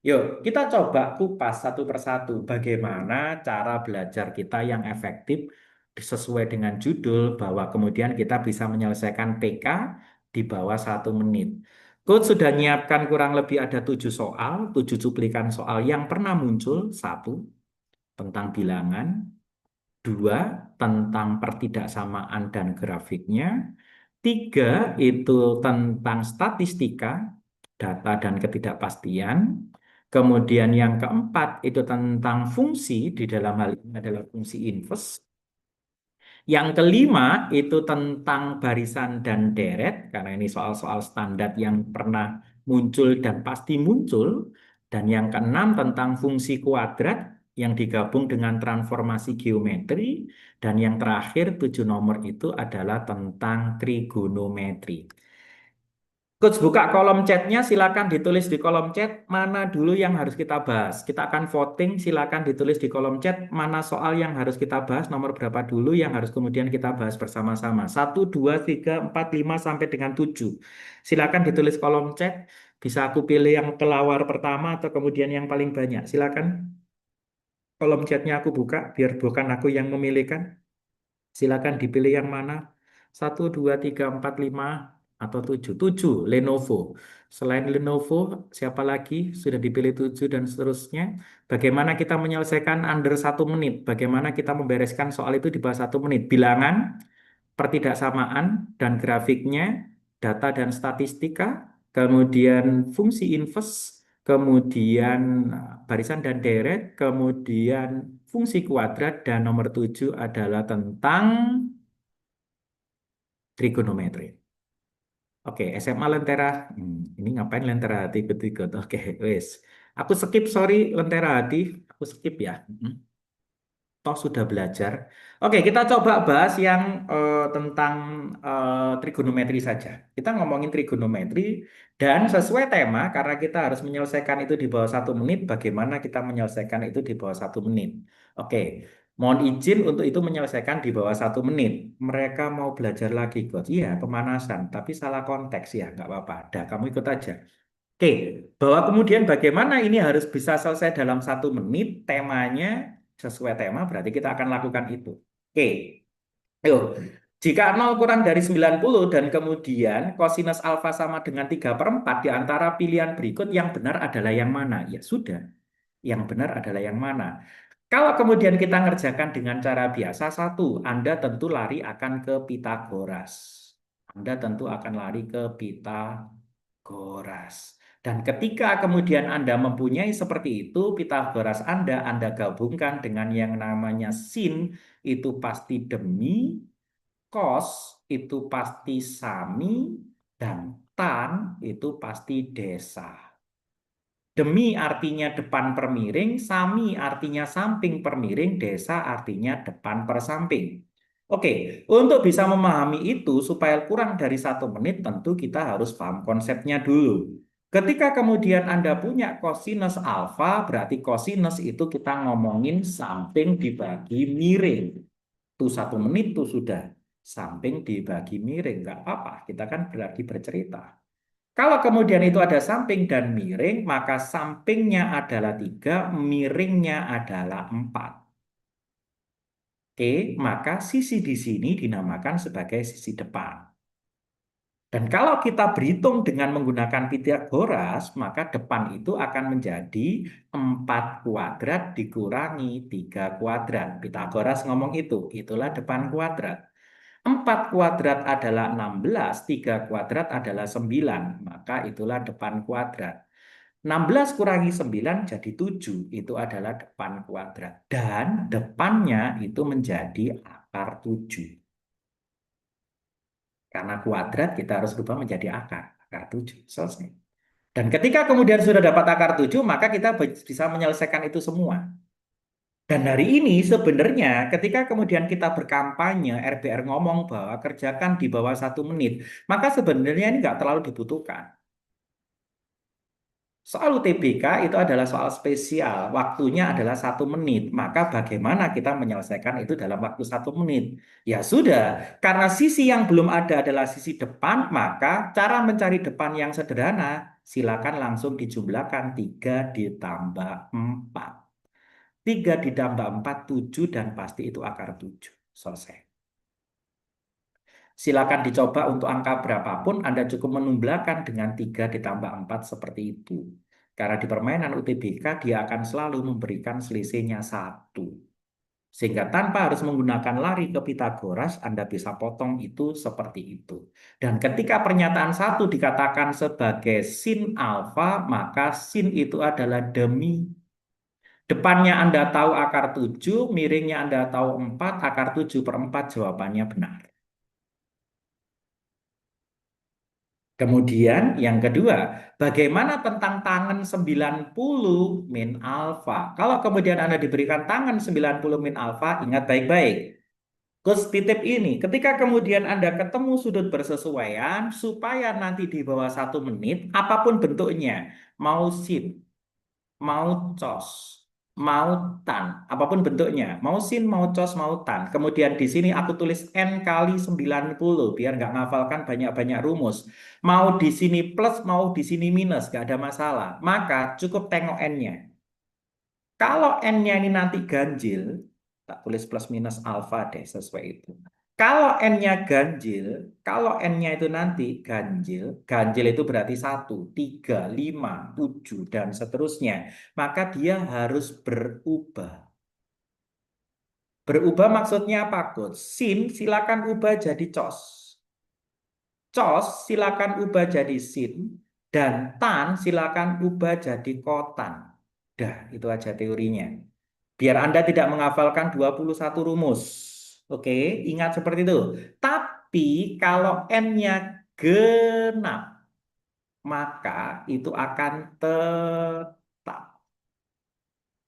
Yuk, kita coba kupas satu persatu bagaimana cara belajar kita yang efektif sesuai dengan judul bahwa kemudian kita bisa menyelesaikan PK di bawah 1 menit. Coach sudah menyiapkan kurang lebih ada 7 soal, 7 cuplikan soal yang pernah muncul. Satu, tentang bilangan. Dua, tentang pertidaksamaan dan grafiknya. Tiga, itu tentang statistika, data dan ketidakpastian. Kemudian yang keempat, itu tentang fungsi, di dalam hal ini adalah fungsi inverse. Yang kelima itu tentang barisan dan deret, karena ini soal-soal standar yang pernah muncul dan pasti muncul. Dan yang keenam tentang fungsi kuadrat yang digabung dengan transformasi geometri. Dan yang terakhir 7 nomor itu adalah tentang trigonometri. Coach buka kolom chatnya, silakan ditulis di kolom chat mana dulu yang harus kita bahas. Kita akan voting, silakan ditulis di kolom chat mana soal yang harus kita bahas, nomor berapa dulu yang harus kemudian kita bahas bersama-sama. Satu, dua, tiga, empat, lima, sampai dengan tujuh. Silakan ditulis kolom chat, bisa aku pilih yang kelawar pertama atau kemudian yang paling banyak. Silakan kolom chatnya aku buka, biar bukan aku yang memilihkan. Silakan dipilih yang mana. Satu, dua, tiga, empat, lima, atau tujuh. Tujuh, Lenovo. Selain Lenovo, siapa lagi? Sudah dipilih tujuh dan seterusnya. Bagaimana kita menyelesaikan under 1 menit? Bagaimana kita membereskan soal itu di bawah 1 menit? Bilangan, pertidaksamaan, dan grafiknya, data dan statistika, kemudian fungsi inverse, kemudian barisan dan deret, kemudian fungsi kuadrat, dan nomor 7 adalah tentang trigonometri. Oke, SMA Lentera. Ini ngapain Lentera hati ikut-ikut? Oke, wes. Aku skip, sorry Lentera hati. Aku skip ya. Toh sudah belajar. Oke, kita coba bahas yang tentang trigonometri saja. Kita ngomongin trigonometri dan sesuai tema, karena kita harus menyelesaikan itu di bawah 1 menit, bagaimana kita menyelesaikan itu di bawah 1 menit. Oke, mohon izin untuk itu menyelesaikan di bawah 1 menit. Mereka mau belajar lagi, Coach. Iya, pemanasan, tapi salah konteks ya, nggak apa-apa. Dah, kamu ikut aja. Oke, bahwa kemudian bagaimana ini harus bisa selesai dalam 1 menit, temanya sesuai tema, berarti kita akan lakukan itu. Oke, ayo. Jika 0 kurang dari 90 dan kemudian kosinus alfa sama dengan 3/4 di antara pilihan berikut yang benar adalah yang mana? Ya sudah, yang benar adalah yang mana? Kalau kemudian kita ngerjakan dengan cara biasa, satu, Anda tentu lari akan ke Pitagoras. Anda tentu akan lari ke Pitagoras. Dan ketika kemudian Anda mempunyai seperti itu, Pitagoras Anda gabungkan dengan yang namanya sin, itu pasti demi, cos itu pasti sami, dan tan itu pasti desa. Demi artinya depan per miring, sami artinya samping per miring, desa artinya depan per samping. Oke, untuk bisa memahami itu supaya kurang dari 1 menit tentu kita harus paham konsepnya dulu. Ketika kemudian Anda punya kosinus alfa, berarti kosinus itu kita ngomongin samping dibagi miring. Tuh 1 menit tuh sudah samping dibagi miring, nggak apa-apa. Kita kan berarti bercerita. Kalau kemudian itu ada samping dan miring, maka sampingnya adalah 3, miringnya adalah 4. Oke, maka sisi di sini dinamakan sebagai sisi depan. Dan kalau kita berhitung dengan menggunakan Pythagoras, maka depan itu akan menjadi 4 kuadrat dikurangi 3 kuadrat. Pythagoras ngomong itu, itulah depan kuadrat. 4 kuadrat adalah 16, 3 kuadrat adalah 9, maka itulah depan kuadrat. 16 kurangi 9 jadi 7, itu adalah depan kuadrat. Dan depannya itu menjadi akar 7. Karena kuadrat kita harus rubah menjadi akar 7. Selesai. Dan ketika kemudian sudah dapat akar 7, maka kita bisa menyelesaikan itu semua. Dan hari ini sebenarnya ketika kemudian kita berkampanye, RBR ngomong bahwa kerjakan di bawah 1 menit, maka sebenarnya ini nggak terlalu dibutuhkan. Soal UTBK itu adalah soal spesial, waktunya adalah 1 menit. Maka bagaimana kita menyelesaikan itu dalam waktu 1 menit? Ya sudah, karena sisi yang belum ada adalah sisi depan, maka cara mencari depan yang sederhana, silakan langsung dijumlahkan 3 ditambah 4. 3 ditambah 4, 7, dan pasti itu akar 7. Selesai. Silakan dicoba untuk angka berapapun, Anda cukup menumbuhkan dengan 3 ditambah 4 seperti itu. Karena di permainan UTBK dia akan selalu memberikan selisihnya 1. Sehingga tanpa harus menggunakan lari ke Pitagoras, Anda bisa potong itu seperti itu. Dan ketika pernyataan 1 dikatakan sebagai sin alfa, maka sin itu adalah demi. Depannya Anda tahu akar 7, miringnya Anda tahu 4, akar 7/4 jawabannya benar. Kemudian yang kedua, bagaimana tentang tangen 90 min alfa? Kalau kemudian Anda diberikan tangen 90 min alfa, ingat baik-baik. Kus titip ini, ketika kemudian Anda ketemu sudut bersesuaian, supaya nanti di bawah 1 menit, apapun bentuknya, mau sin, mau cos, mau tan, apapun bentuknya, mau sin, mau cos, mau tan. Kemudian di sini aku tulis N kali 90, biar nggak ngafalkan banyak-banyak rumus. Mau di sini plus, mau di sini minus, nggak ada masalah. Maka cukup tengok N-nya. Kalau N-nya ini nanti ganjil, tak tulis plus minus alfa deh sesuai itu. Kalau N-nya ganjil, kalau N-nya itu nanti ganjil, ganjil itu berarti 1, 3, 5, 7, dan seterusnya. Maka dia harus berubah. Berubah maksudnya apa, Coach? Sin silakan ubah jadi cos. Cos silakan ubah jadi sin. Dan tan silakan ubah jadi kotan. Dah, itu aja teorinya. Biar Anda tidak menghafalkan 21 rumus. Oke, ingat seperti itu. Tapi kalau N-nya genap, maka itu akan tetap.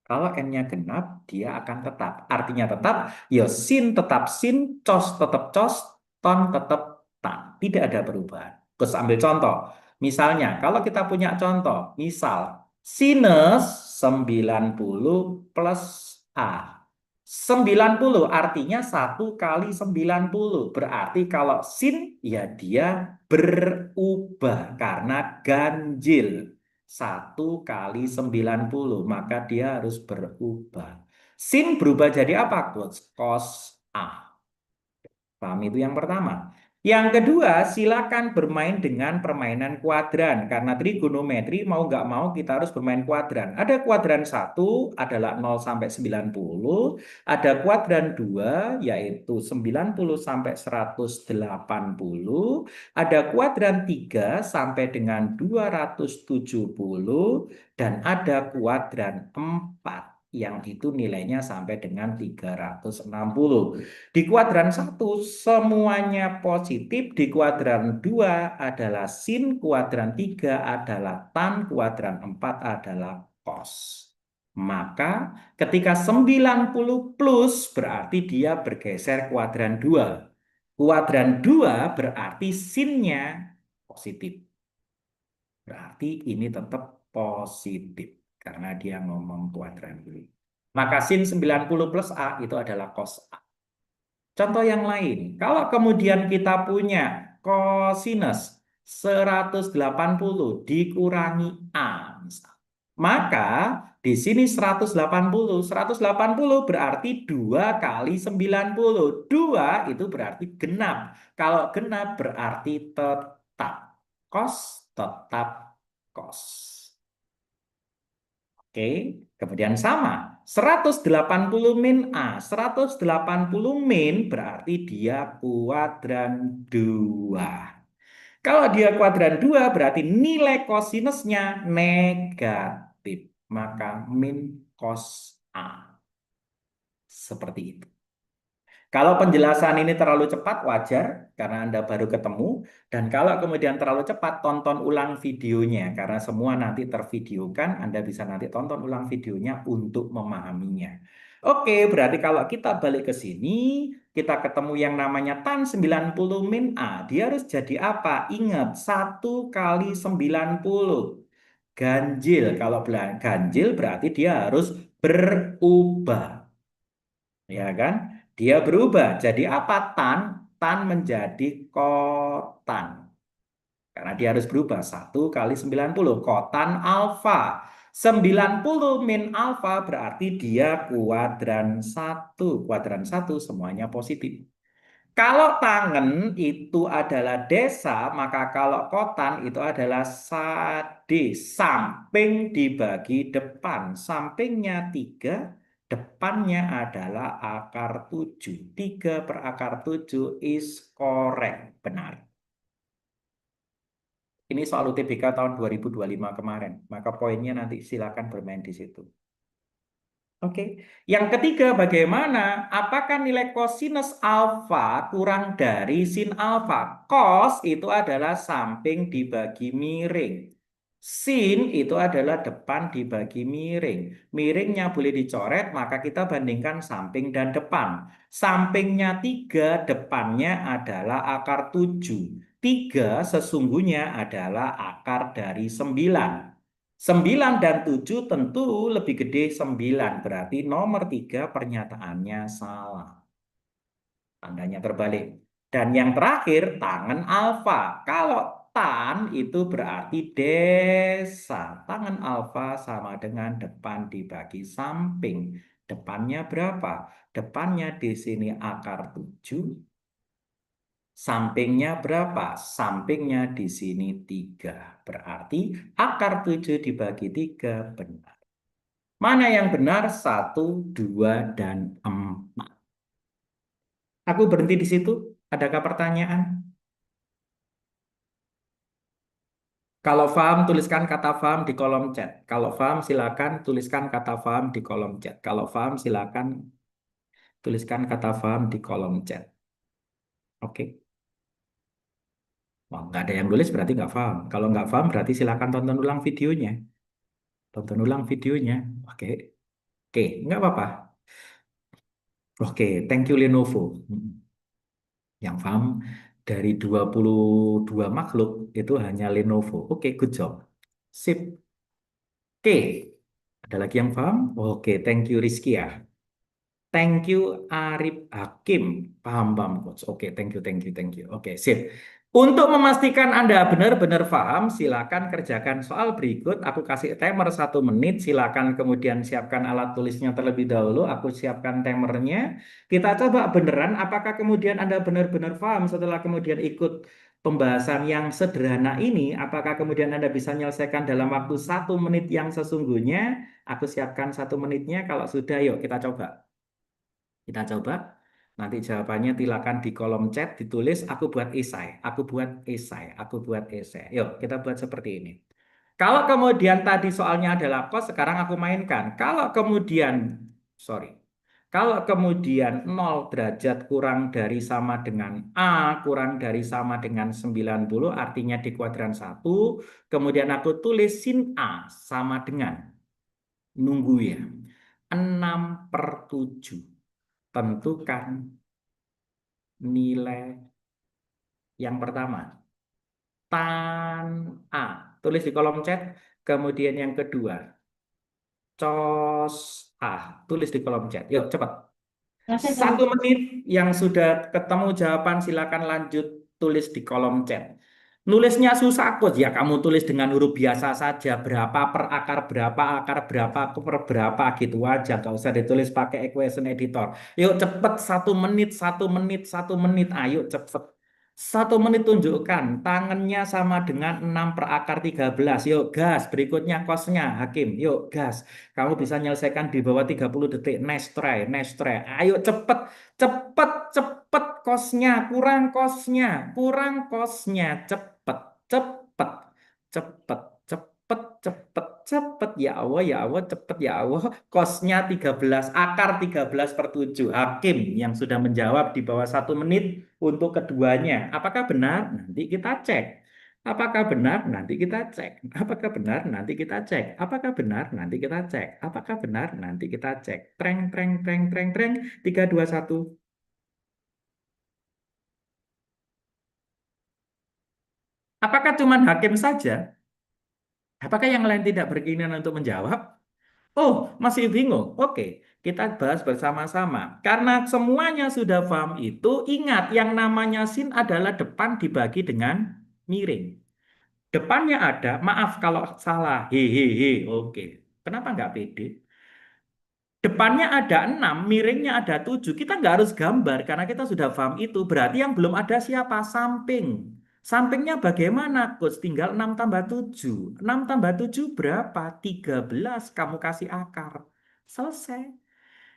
Kalau N-nya genap, dia akan tetap. Artinya tetap, ya sin tetap sin, cos tetap cos, ton tetap tan. Tidak ada perubahan. Terus ambil contoh. Misalnya, kalau kita punya contoh, misal sinus 90 plus A. 90 artinya 1 kali 90. Berarti kalau sin, ya dia berubah karena ganjil. 1 kali 90, maka dia harus berubah. Sin berubah jadi apa, Coach? Cos A. Paham itu yang pertama. Yang kedua, silakan bermain dengan permainan kuadran. Karena trigonometri mau nggak mau kita harus bermain kuadran. Ada kuadran 1 adalah 0 sampai 90. Ada kuadran 2 yaitu 90 sampai 180. Ada kuadran 3 sampai dengan 270. Dan ada kuadran 4 yang itu nilainya sampai dengan 360. Di kuadran 1 semuanya positif, di kuadran 2 adalah sin, kuadran 3 adalah tan, kuadran 4 adalah cos. Maka ketika 90 plus berarti dia bergeser kuadran 2. Kuadran 2 berarti sinnya positif. Berarti ini tetap positif karena dia ngomong kuadran dulu. Maka sin 90 plus A itu adalah cos A. Contoh yang lain, kalau kemudian kita punya kosinus 180 dikurangi A, maka di sini 180. 180 berarti 2 kali 90. 2 itu berarti genap. Kalau genap berarti tetap. Kos tetap kos. Oke, kemudian sama. 180 min A. 180 min berarti dia kuadran 2. Kalau dia kuadran 2 berarti nilai kosinusnya negatif. Maka min cos A. Seperti itu. Kalau penjelasan ini terlalu cepat, wajar karena Anda baru ketemu. Dan kalau kemudian terlalu cepat, tonton ulang videonya. Karena semua nanti tervideokan, Anda bisa nanti tonton ulang videonya untuk memahaminya. Oke, berarti kalau kita balik ke sini, kita ketemu yang namanya tan 90 min A. Dia harus jadi apa? Ingat, 1 kali 90. Ganjil. Kalau ganjil berarti dia harus berubah. Ya kan? Dia berubah. Jadi apa? Tan, tan menjadi kotan. Karena dia harus berubah. 1 kali 90. Kotan alfa. 90 min alfa berarti dia kuadran 1. Kuadran 1 semuanya positif. Kalau tangen itu adalah desa, maka kalau kotan itu adalah sade. Samping dibagi depan. Sampingnya 3, depannya adalah akar 7. 3 per akar 7 is correct. Benar. Ini soal UTBK tahun 2025 kemarin. Maka poinnya nanti silakan bermain di situ. Oke. Yang ketiga, bagaimana? Apakah nilai kosinus alfa kurang dari sin alfa? Cos itu adalah samping dibagi miring. Sin itu adalah depan dibagi miring. Miringnya boleh dicoret, maka kita bandingkan samping dan depan. Sampingnya 3, depannya adalah akar 7. 3 sesungguhnya adalah akar dari 9. 9 dan 7 tentu lebih gede 9. Berarti nomor 3 pernyataannya salah. Tandanya terbalik. Dan yang terakhir, tangan alfa. Kalau tan itu berarti desa. Tangan alfa sama dengan depan dibagi samping. Depannya berapa? Depannya di sini akar 7. Sampingnya berapa? Sampingnya di sini 3. Berarti akar 7 dibagi 3 benar. Mana yang benar? 1, 2, dan 4. Aku berhenti di situ. Adakah pertanyaan? Kalau paham, tuliskan kata paham di kolom chat. Kalau paham, silakan tuliskan kata paham di kolom chat. Kalau paham, silakan tuliskan kata paham di kolom chat. Oke. Wah, nggak ada yang tulis berarti nggak paham. Kalau nggak paham berarti silakan tonton ulang videonya. Tonton ulang videonya. Oke. Oke, nggak apa-apa. Oke, thank you Lenovo. Yang paham dari 22 makhluk itu hanya Lenovo. Oke, good job. Sip. Oke. Ada lagi yang paham? Oke, thank you Rizky ya. Thank you Arif Hakim. Paham, paham, Coach. Oke, thank you, thank you, thank you. Oke, sip. Untuk memastikan Anda benar-benar paham, silakan kerjakan soal berikut. Aku kasih timer 1 menit. Silakan kemudian siapkan alat tulisnya terlebih dahulu. Aku siapkan timernya. Kita coba beneran apakah kemudian Anda benar-benar paham setelah kemudian ikut pembahasan yang sederhana ini. Apakah kemudian Anda bisa menyelesaikan dalam waktu 1 menit yang sesungguhnya? Aku siapkan 1 menitnya. Kalau sudah, yuk kita coba. Kita coba. Nanti jawabannya silakan di kolom chat ditulis. Aku buat esai. Aku buat esai. Aku buat esai. Yuk, kita buat seperti ini. Kalau kemudian tadi soalnya adalah kos, sekarang aku mainkan. Kalau kemudian, sorry. Kalau kemudian 0 derajat kurang dari sama dengan A, kurang dari sama dengan 90, artinya di kuadran 1. Kemudian aku tulis sin A sama dengan, nunggu ya, 6/7. Tentukan nilai yang pertama. Tan A. Tulis di kolom chat. Kemudian yang kedua. Cos A. Tulis di kolom chat. Yuk, cepat. 1 menit yang sudah ketemu jawaban silakan lanjut tulis di kolom chat. Nulisnya susah kok ya kamu tulis dengan huruf biasa saja berapa per akar berapa per berapa gitu aja gak usah ditulis pakai equation editor. Yuk cepet 1 menit 1 menit 1 menit ayo cepet 1 menit tunjukkan tangannya sama dengan 6 per akar 13. Yuk gas berikutnya kosnya Hakim yuk gas kamu bisa menyelesaikan di bawah 30 detik. Nice try, nice try. Ayo cepet, cepet, cepet kosnya, kurang kosnya, cepet, cepet, cepet, cepet, cepet, cepet. Ya Allah, cepet ya Allah. Kosnya 13, akar 13/7. Hakim yang sudah menjawab di bawah 1 menit untuk keduanya. Apakah benar? Nanti kita cek. Apakah benar? Nanti kita cek. Apakah benar? Nanti kita cek. Apakah benar? Nanti kita cek. Apakah benar? Nanti kita cek. Treng, treng, treng, treng, treng. 3, 2, 1. Apakah cuma hakim saja? Apakah yang lain tidak berkeinginan untuk menjawab? Oh, masih bingung? Oke, kita bahas bersama-sama. Karena semuanya sudah paham itu, ingat yang namanya sin adalah depan dibagi dengan miring. Depannya ada, maaf kalau salah. Hehehe, oke. Kenapa nggak pede? Depannya ada 6, miringnya ada 7. Kita nggak harus gambar karena kita sudah paham itu. Berarti yang belum ada siapa? Samping. Sampingnya bagaimana, Coach? Tinggal 6 tambah 7. 6 tambah 7 berapa? 13. Kamu kasih akar. Selesai.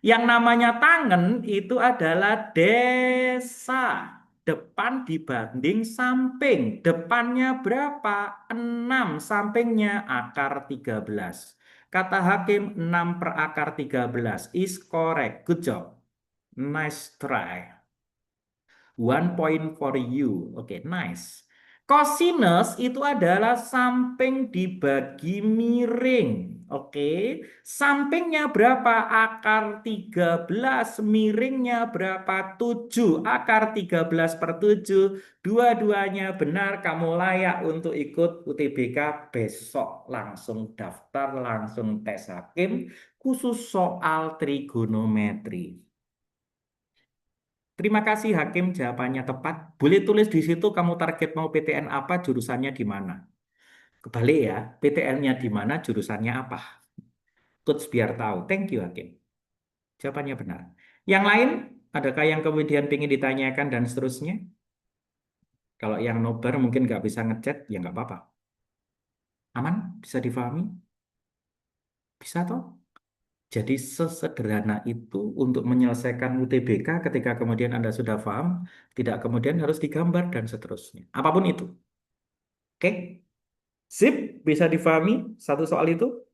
Yang namanya tangan itu adalah desa. Depan dibanding samping. Depannya berapa? 6. Sampingnya akar 13. Kata hakim 6 per akar 13 is correct. Good job. Nice try. 1 point for you. Oke, nice. Kosinus itu adalah samping dibagi miring. Oke. Sampingnya berapa? Akar 13. Miringnya berapa? 7. Akar 13 per 7. Dua-duanya benar. Kamu layak untuk ikut UTBK besok. Langsung daftar, langsung tes hakim. Khusus soal trigonometri. Terima kasih Hakim, jawabannya tepat. Boleh tulis di situ kamu target mau PTN apa, jurusannya di mana. Kebalik ya, PTN-nya di mana, jurusannya apa. Coach biar tahu. Thank you Hakim. Jawabannya benar. Yang lain, adakah yang kemudian ingin ditanyakan dan seterusnya? Kalau yang nobar mungkin nggak bisa ngechat, ya nggak apa-apa. Aman? Bisa difahami? Bisa toh? Jadi sesederhana itu untuk menyelesaikan UTBK ketika kemudian Anda sudah paham, tidak kemudian harus digambar dan seterusnya. Apapun itu. Oke? Sip, bisa difahami satu soal itu?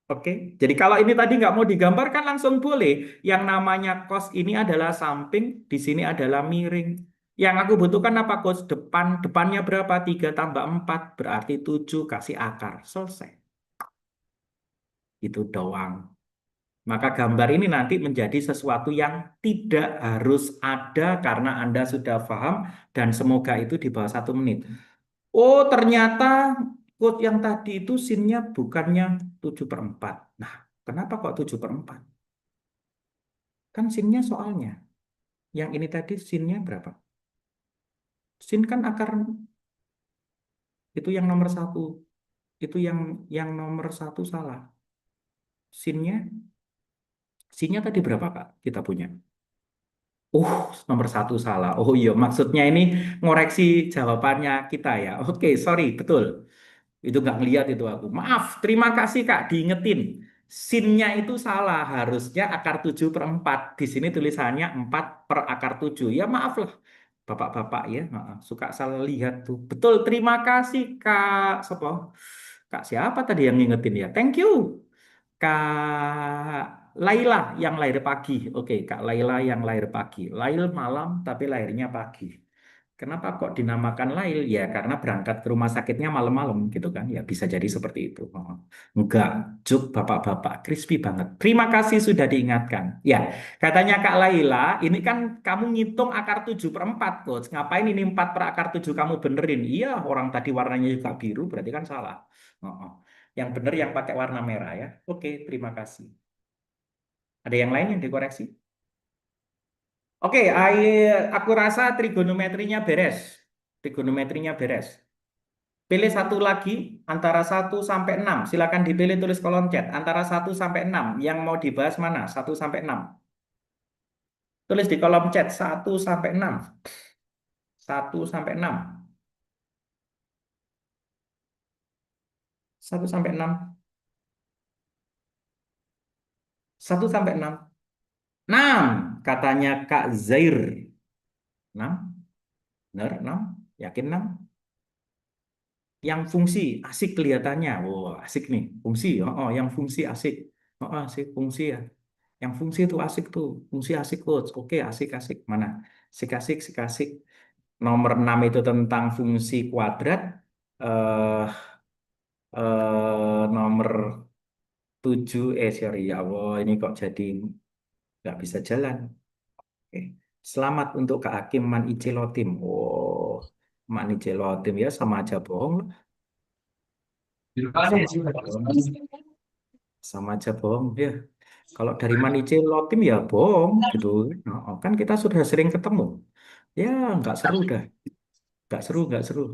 Oke, jadi kalau ini tadi nggak mau digambarkan langsung boleh. Yang namanya cos ini adalah samping, di sini adalah miring. Yang aku butuhkan apa cos? Depannya berapa? 3 tambah 4, berarti 7, kasih akar. Selesai. Itu doang. Maka gambar ini nanti menjadi sesuatu yang tidak harus ada karena Anda sudah paham dan semoga itu di bawah 1 menit. Oh, ternyata quote yang tadi itu sinnya bukannya 7/4. Nah, kenapa kok 7/4? Kan sinnya soalnya. Yang ini tadi sinnya berapa? Sin kan akar itu yang nomor satu. Itu yang nomor satu salah. Sinnya, sinnya tadi berapa, Kak? Kita punya. Nomor satu salah. Oh iya, maksudnya ini ngoreksi jawabannya kita ya. Oke, sorry, betul. Itu nggak ngeliat itu aku. Maaf, terima kasih Kak, diingetin. Sinnya itu salah, harusnya akar 7/4. Di sini tulisannya 4 per akar 7. Ya maaf lah, Bapak-bapak ya. Suka salah lihat tuh. Betul, terima kasih Kak. Sopo? Kak siapa tadi yang ngingetin ya? Thank you. Kak Laila yang lahir pagi. Oke, Kak Laila yang lahir pagi. Lail malam tapi lahirnya pagi. Kenapa kok dinamakan Lail? Ya karena berangkat ke rumah sakitnya malam-malam gitu kan. Ya bisa jadi seperti itu. Oh, enggak, juk bapak-bapak, crispy banget. Terima kasih sudah diingatkan. Ya, katanya Kak Laila, ini kan kamu ngitung akar 7/4, Coach. Ngapain ini 4 per akar 7 kamu benerin? Iya, orang tadi warnanya juga biru, berarti kan salah. Oh, oh. Yang bener yang pakai warna merah ya. Oke, terima kasih. Ada yang lain yang dikoreksi? Oke, aku rasa trigonometrinya beres. Trigonometrinya beres. Pilih satu lagi antara 1 sampai 6. Silakan dipilih tulis kolom chat. Antara 1 sampai 6. Yang mau dibahas mana? 1 sampai 6. Tulis di kolom chat 1 sampai 6. 1 sampai 6. 1 sampai 6. 1 sampai 6. 6. Katanya Kak Zair. 6. Benar, 6. Yakin 6? Yang fungsi asik kelihatannya. Wow, asik nih. Fungsi. Yang fungsi asik. Asik fungsi ya. Yang fungsi itu asik tuh. Fungsi asik coach. Oke, asik-asik. Mana? Asik-asik, asik-asik. Nomor 6 itu tentang fungsi kuadrat. Eh nomor 7 sorry ya Allah, ini kok jadi nggak bisa jalan. Oke. Selamat untuk Kak Hakim Man Icelotim. Oh, Man Icelotim ya sama aja bohong lah. Sama aja bohong. Sama aja bohong ya. Kalau dari Manice Lotim ya bohong gitu. Kan kita sudah sering ketemu. Ya nggak seru dah. Nggak seru, nggak seru.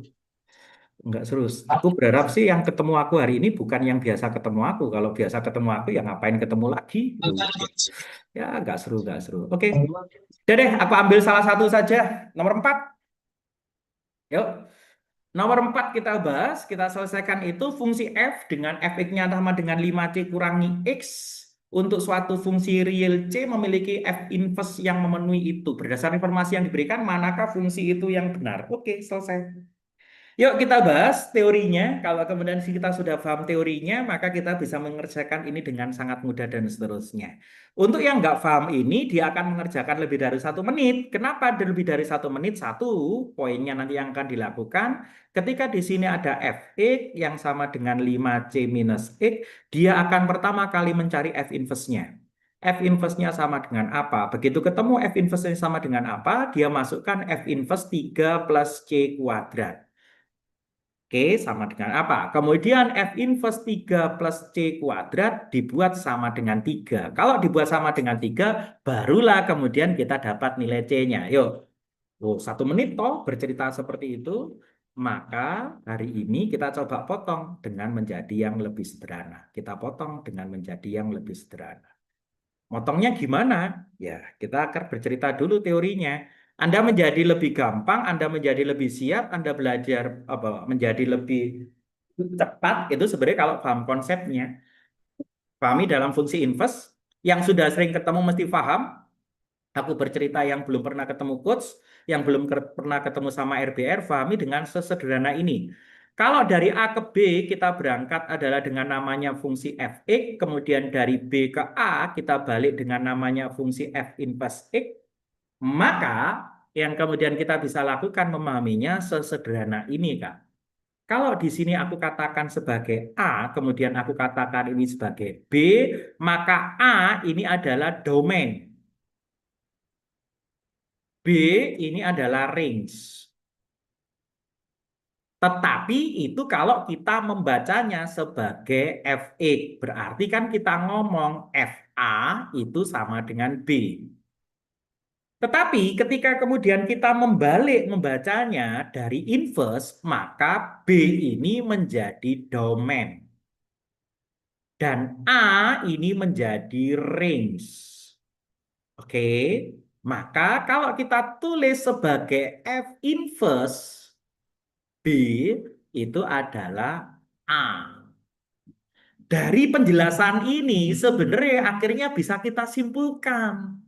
Nggak seru. Aku berharap sih yang ketemu aku hari ini bukan yang biasa ketemu aku. Kalau biasa ketemu aku ya ngapain ketemu lagi gitu. Ya nggak seru, nggak seru. Oke. Udah deh, aku ambil salah satu saja. Nomor 4. Yuk. Nomor 4 kita bahas, kita selesaikan itu fungsi f dengan fx-nya sama dengan 5c kurangi x. Untuk suatu fungsi real c memiliki f inverse yang memenuhi itu. Berdasarkan informasi yang diberikan, manakah fungsi itu yang benar? Oke, selesai. Yuk kita bahas teorinya. Kalau kemudian kita sudah paham teorinya, maka kita bisa mengerjakan ini dengan sangat mudah dan seterusnya. Untuk yang nggak paham ini, dia akan mengerjakan lebih dari 1 menit. Kenapa lebih dari 1 menit? Satu, poinnya nanti yang akan dilakukan. Ketika di sini ada fx yang sama dengan 5c minus x, dia akan pertama kali mencari f inverse-nya. F inverse-nya sama dengan apa? Begitu ketemu F inverse-nya sama dengan apa, dia masukkan F inverse 3 plus C kuadrat. Oke, sama dengan apa? Kemudian F inverse 3 plus C kuadrat dibuat sama dengan 3. Kalau dibuat sama dengan 3, barulah kemudian kita dapat nilai C-nya. Yuk, 1 menit toh bercerita seperti itu. Maka hari ini kita coba potong dengan menjadi yang lebih sederhana. Kita potong dengan menjadi yang lebih sederhana. Motongnya gimana? Ya, kita akan bercerita dulu teorinya. Anda menjadi lebih gampang, Anda menjadi lebih siap, Anda belajar apa menjadi lebih cepat itu sebenarnya kalau paham konsepnya. Pahami dalam fungsi inverse, yang sudah sering ketemu mesti paham. Aku bercerita yang belum pernah ketemu coach, yang belum pernah ketemu sama RBR, pahami dengan sesederhana ini. Kalau dari A ke B kita berangkat adalah dengan namanya fungsi fx, kemudian dari B ke A kita balik dengan namanya fungsi f inverse x, maka yang kemudian kita bisa lakukan memahaminya sesederhana ini, Kak. Kalau di sini aku katakan sebagai A, kemudian aku katakan ini sebagai B, maka A ini adalah domain. B ini adalah range. Tetapi itu kalau kita membacanya sebagai Fx, berarti kan kita ngomong Fa itu sama dengan B. Tetapi ketika kemudian kita membalik membacanya dari inverse, maka B ini menjadi domain. Dan A ini menjadi range. Oke, maka kalau kita tulis sebagai F inverse B itu adalah A. Dari penjelasan ini sebenarnya akhirnya bisa kita simpulkan.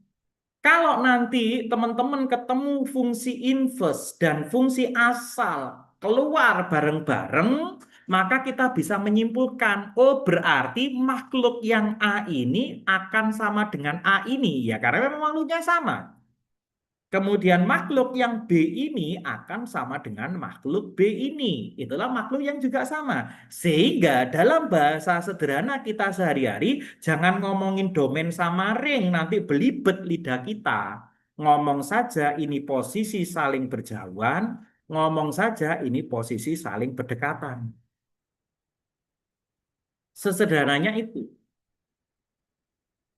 Kalau nanti teman-teman ketemu fungsi inverse dan fungsi asal keluar bareng-bareng, maka kita bisa menyimpulkan, oh berarti makhluk yang A ini akan sama dengan A ini. Ya karena memang makhluknya sama. Kemudian makhluk yang B ini akan sama dengan makhluk B ini. Itulah makhluk yang juga sama. Sehingga dalam bahasa sederhana kita sehari-hari, jangan ngomongin domain sama ring, nanti belibet lidah kita. Ngomong saja ini posisi saling berjauhan, ngomong saja ini posisi saling berdekatan. Sesederhananya itu.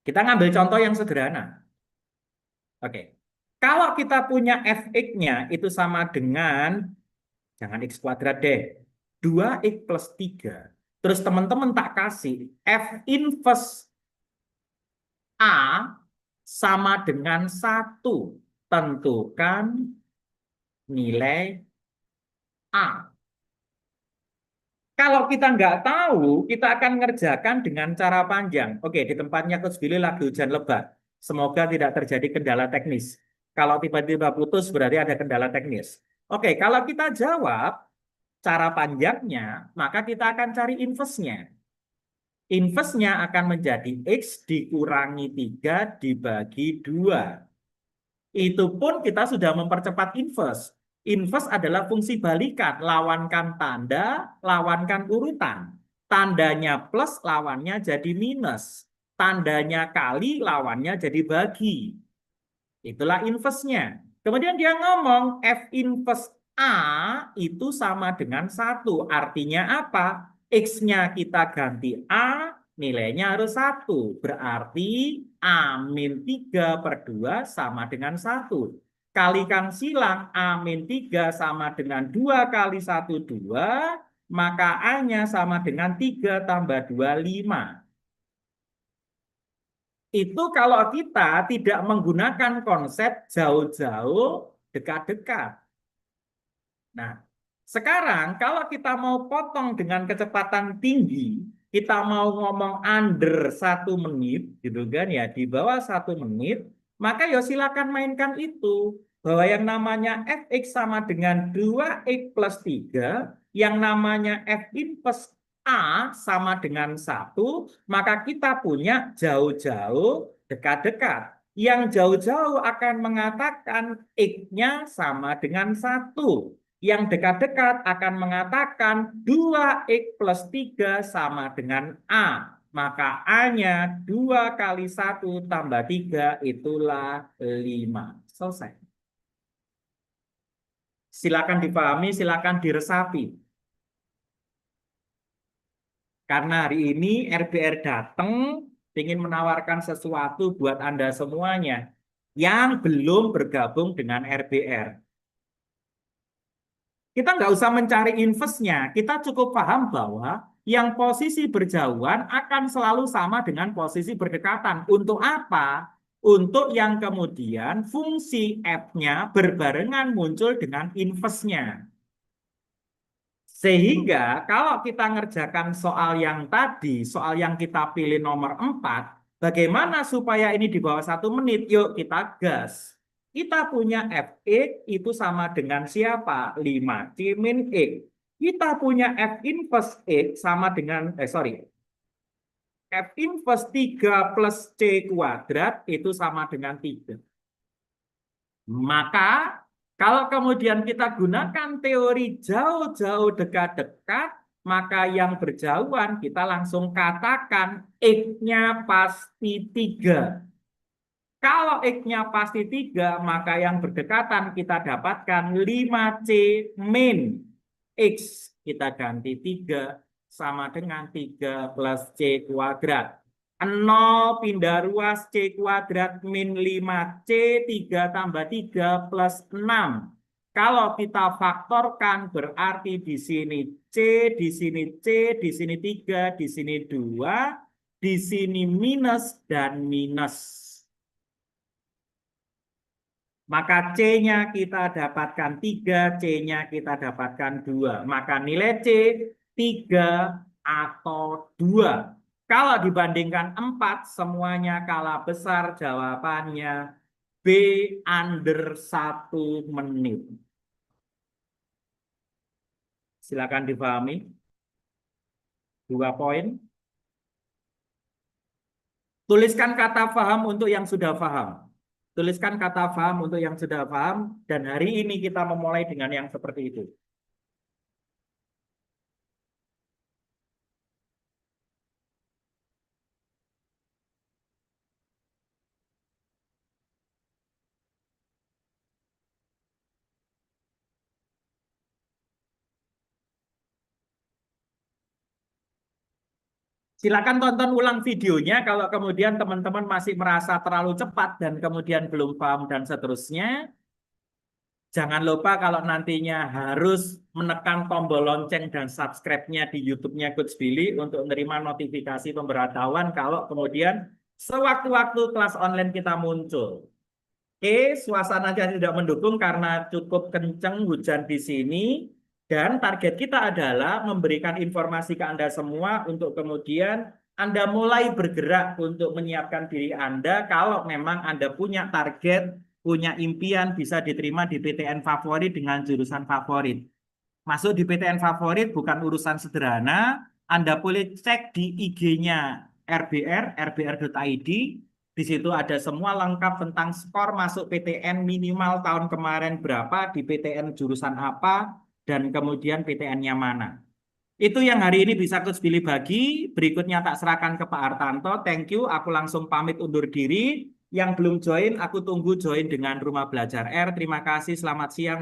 Kita ngambil contoh yang sederhana. Oke. Kalau kita punya fx-nya itu sama dengan, jangan X kuadrat deh, 2X plus 3. Terus teman-teman tak kasih F inverse A sama dengan 1. Tentukan nilai A. Kalau kita nggak tahu, kita akan ngerjakan dengan cara panjang. Oke, di tempatnya Coach Billy lagi hujan lebat. Semoga tidak terjadi kendala teknis. Kalau tiba-tiba putus, berarti ada kendala teknis. Oke, kalau kita jawab cara panjangnya, maka kita akan cari inverse-nya. Inverse-nya akan menjadi X dikurangi 3 dibagi 2. Itu pun kita sudah mempercepat inverse. Inverse adalah fungsi balikan, lawankan tanda, lawankan urutan. Tandanya plus, lawannya jadi minus. Tandanya kali, lawannya jadi bagi. Itulah inverse-nya. Kemudian dia ngomong F inverse A itu sama dengan 1. Artinya apa? X-nya kita ganti A, nilainya harus 1. Berarti A min 3 per 2 sama dengan 1. Kalikan silang A min 3 sama dengan 2 kali 1, 2. Maka A-nya sama dengan 3 tambah 2, 5. Itu kalau kita tidak menggunakan konsep jauh-jauh, dekat-dekat. Nah, sekarang kalau kita mau potong dengan kecepatan tinggi, kita mau ngomong under 1 menit, gitu kan ya, di bawah 1 menit, maka ya silakan mainkan itu. bahwa yang namanya fx sama dengan 2x plus 3, yang namanya f inverse A sama dengan 1, maka kita punya jauh-jauh dekat-dekat. Yang jauh-jauh akan mengatakan X-nya sama dengan 1. Yang dekat-dekat akan mengatakan 2x plus 3 sama dengan A. Maka A-nya 2 kali 1 tambah 3 itulah 5. Selesai. Silakan dipahami, silakan diresapi. Karena hari ini RBR datang ingin menawarkan sesuatu buat Anda semuanya yang belum bergabung dengan RBR. Kita nggak usah mencari investnya, kita cukup paham bahwa yang posisi berjauhan akan selalu sama dengan posisi berdekatan. Untuk apa? Untuk yang kemudian fungsi F-nya berbarengan muncul dengan investnya. Sehingga kalau kita ngerjakan soal yang tadi, soal yang kita pilih nomor 4, bagaimana supaya ini di bawah 1 menit? Yuk kita gas. Kita punya Fx itu sama dengan siapa? 5C min X. Kita punya F inverse X sama dengan, F inverse 3 plus C kuadrat itu sama dengan 3. Maka kalau kemudian kita gunakan teori jauh-jauh dekat-dekat, maka yang berjauhan kita langsung katakan X-nya pasti 3. Kalau X-nya pasti 3, maka yang berdekatan kita dapatkan 5C min X. Kita ganti 3 sama dengan 3 plus C kuadrat. 0 pindah ruas C kuadrat min 5C, 3 tambah 3 plus 6. Kalau kita faktorkan berarti di sini C, di sini C, di sini 3, di sini 2, di sini minus dan minus. Maka C-nya kita dapatkan 3, C-nya kita dapatkan 2. Maka nilai C 3 atau 2. Kalau dibandingkan 4, semuanya kalah besar, jawabannya B under 1 menit. Silakan dipahami. 2 poin. Tuliskan kata paham untuk yang sudah paham. Tuliskan kata paham untuk yang sudah paham, dan hari ini kita memulai dengan yang seperti itu. Silakan tonton ulang videonya kalau kemudian teman-teman masih merasa terlalu cepat dan kemudian belum paham dan seterusnya. Jangan lupa kalau nantinya harus menekan tombol lonceng dan subscribe-nya di YouTube-nya Coach Billy untuk menerima notifikasi pemberitahuan kalau kemudian sewaktu-waktu kelas online kita muncul. Oke, suasananya tidak mendukung karena cukup kenceng hujan di sini. Dan target kita adalah memberikan informasi ke Anda semua untuk kemudian Anda mulai bergerak untuk menyiapkan diri Anda kalau memang Anda punya target, punya impian bisa diterima di PTN favorit dengan jurusan favorit. Masuk di PTN favorit bukan urusan sederhana. Anda boleh cek di IG-nya RBR, rbr.id. Di situ ada semua lengkap tentang skor masuk PTN minimal tahun kemarin berapa, di PTN jurusan apa, dan kemudian PTN-nya mana. Itu yang hari ini bisa Coach Billy bagi. Berikutnya tak serahkan ke Pak Hartanto. Thank you. Aku langsung pamit undur diri. Yang belum join, aku tunggu join dengan Rumah Belajar R. Terima kasih. Selamat siang.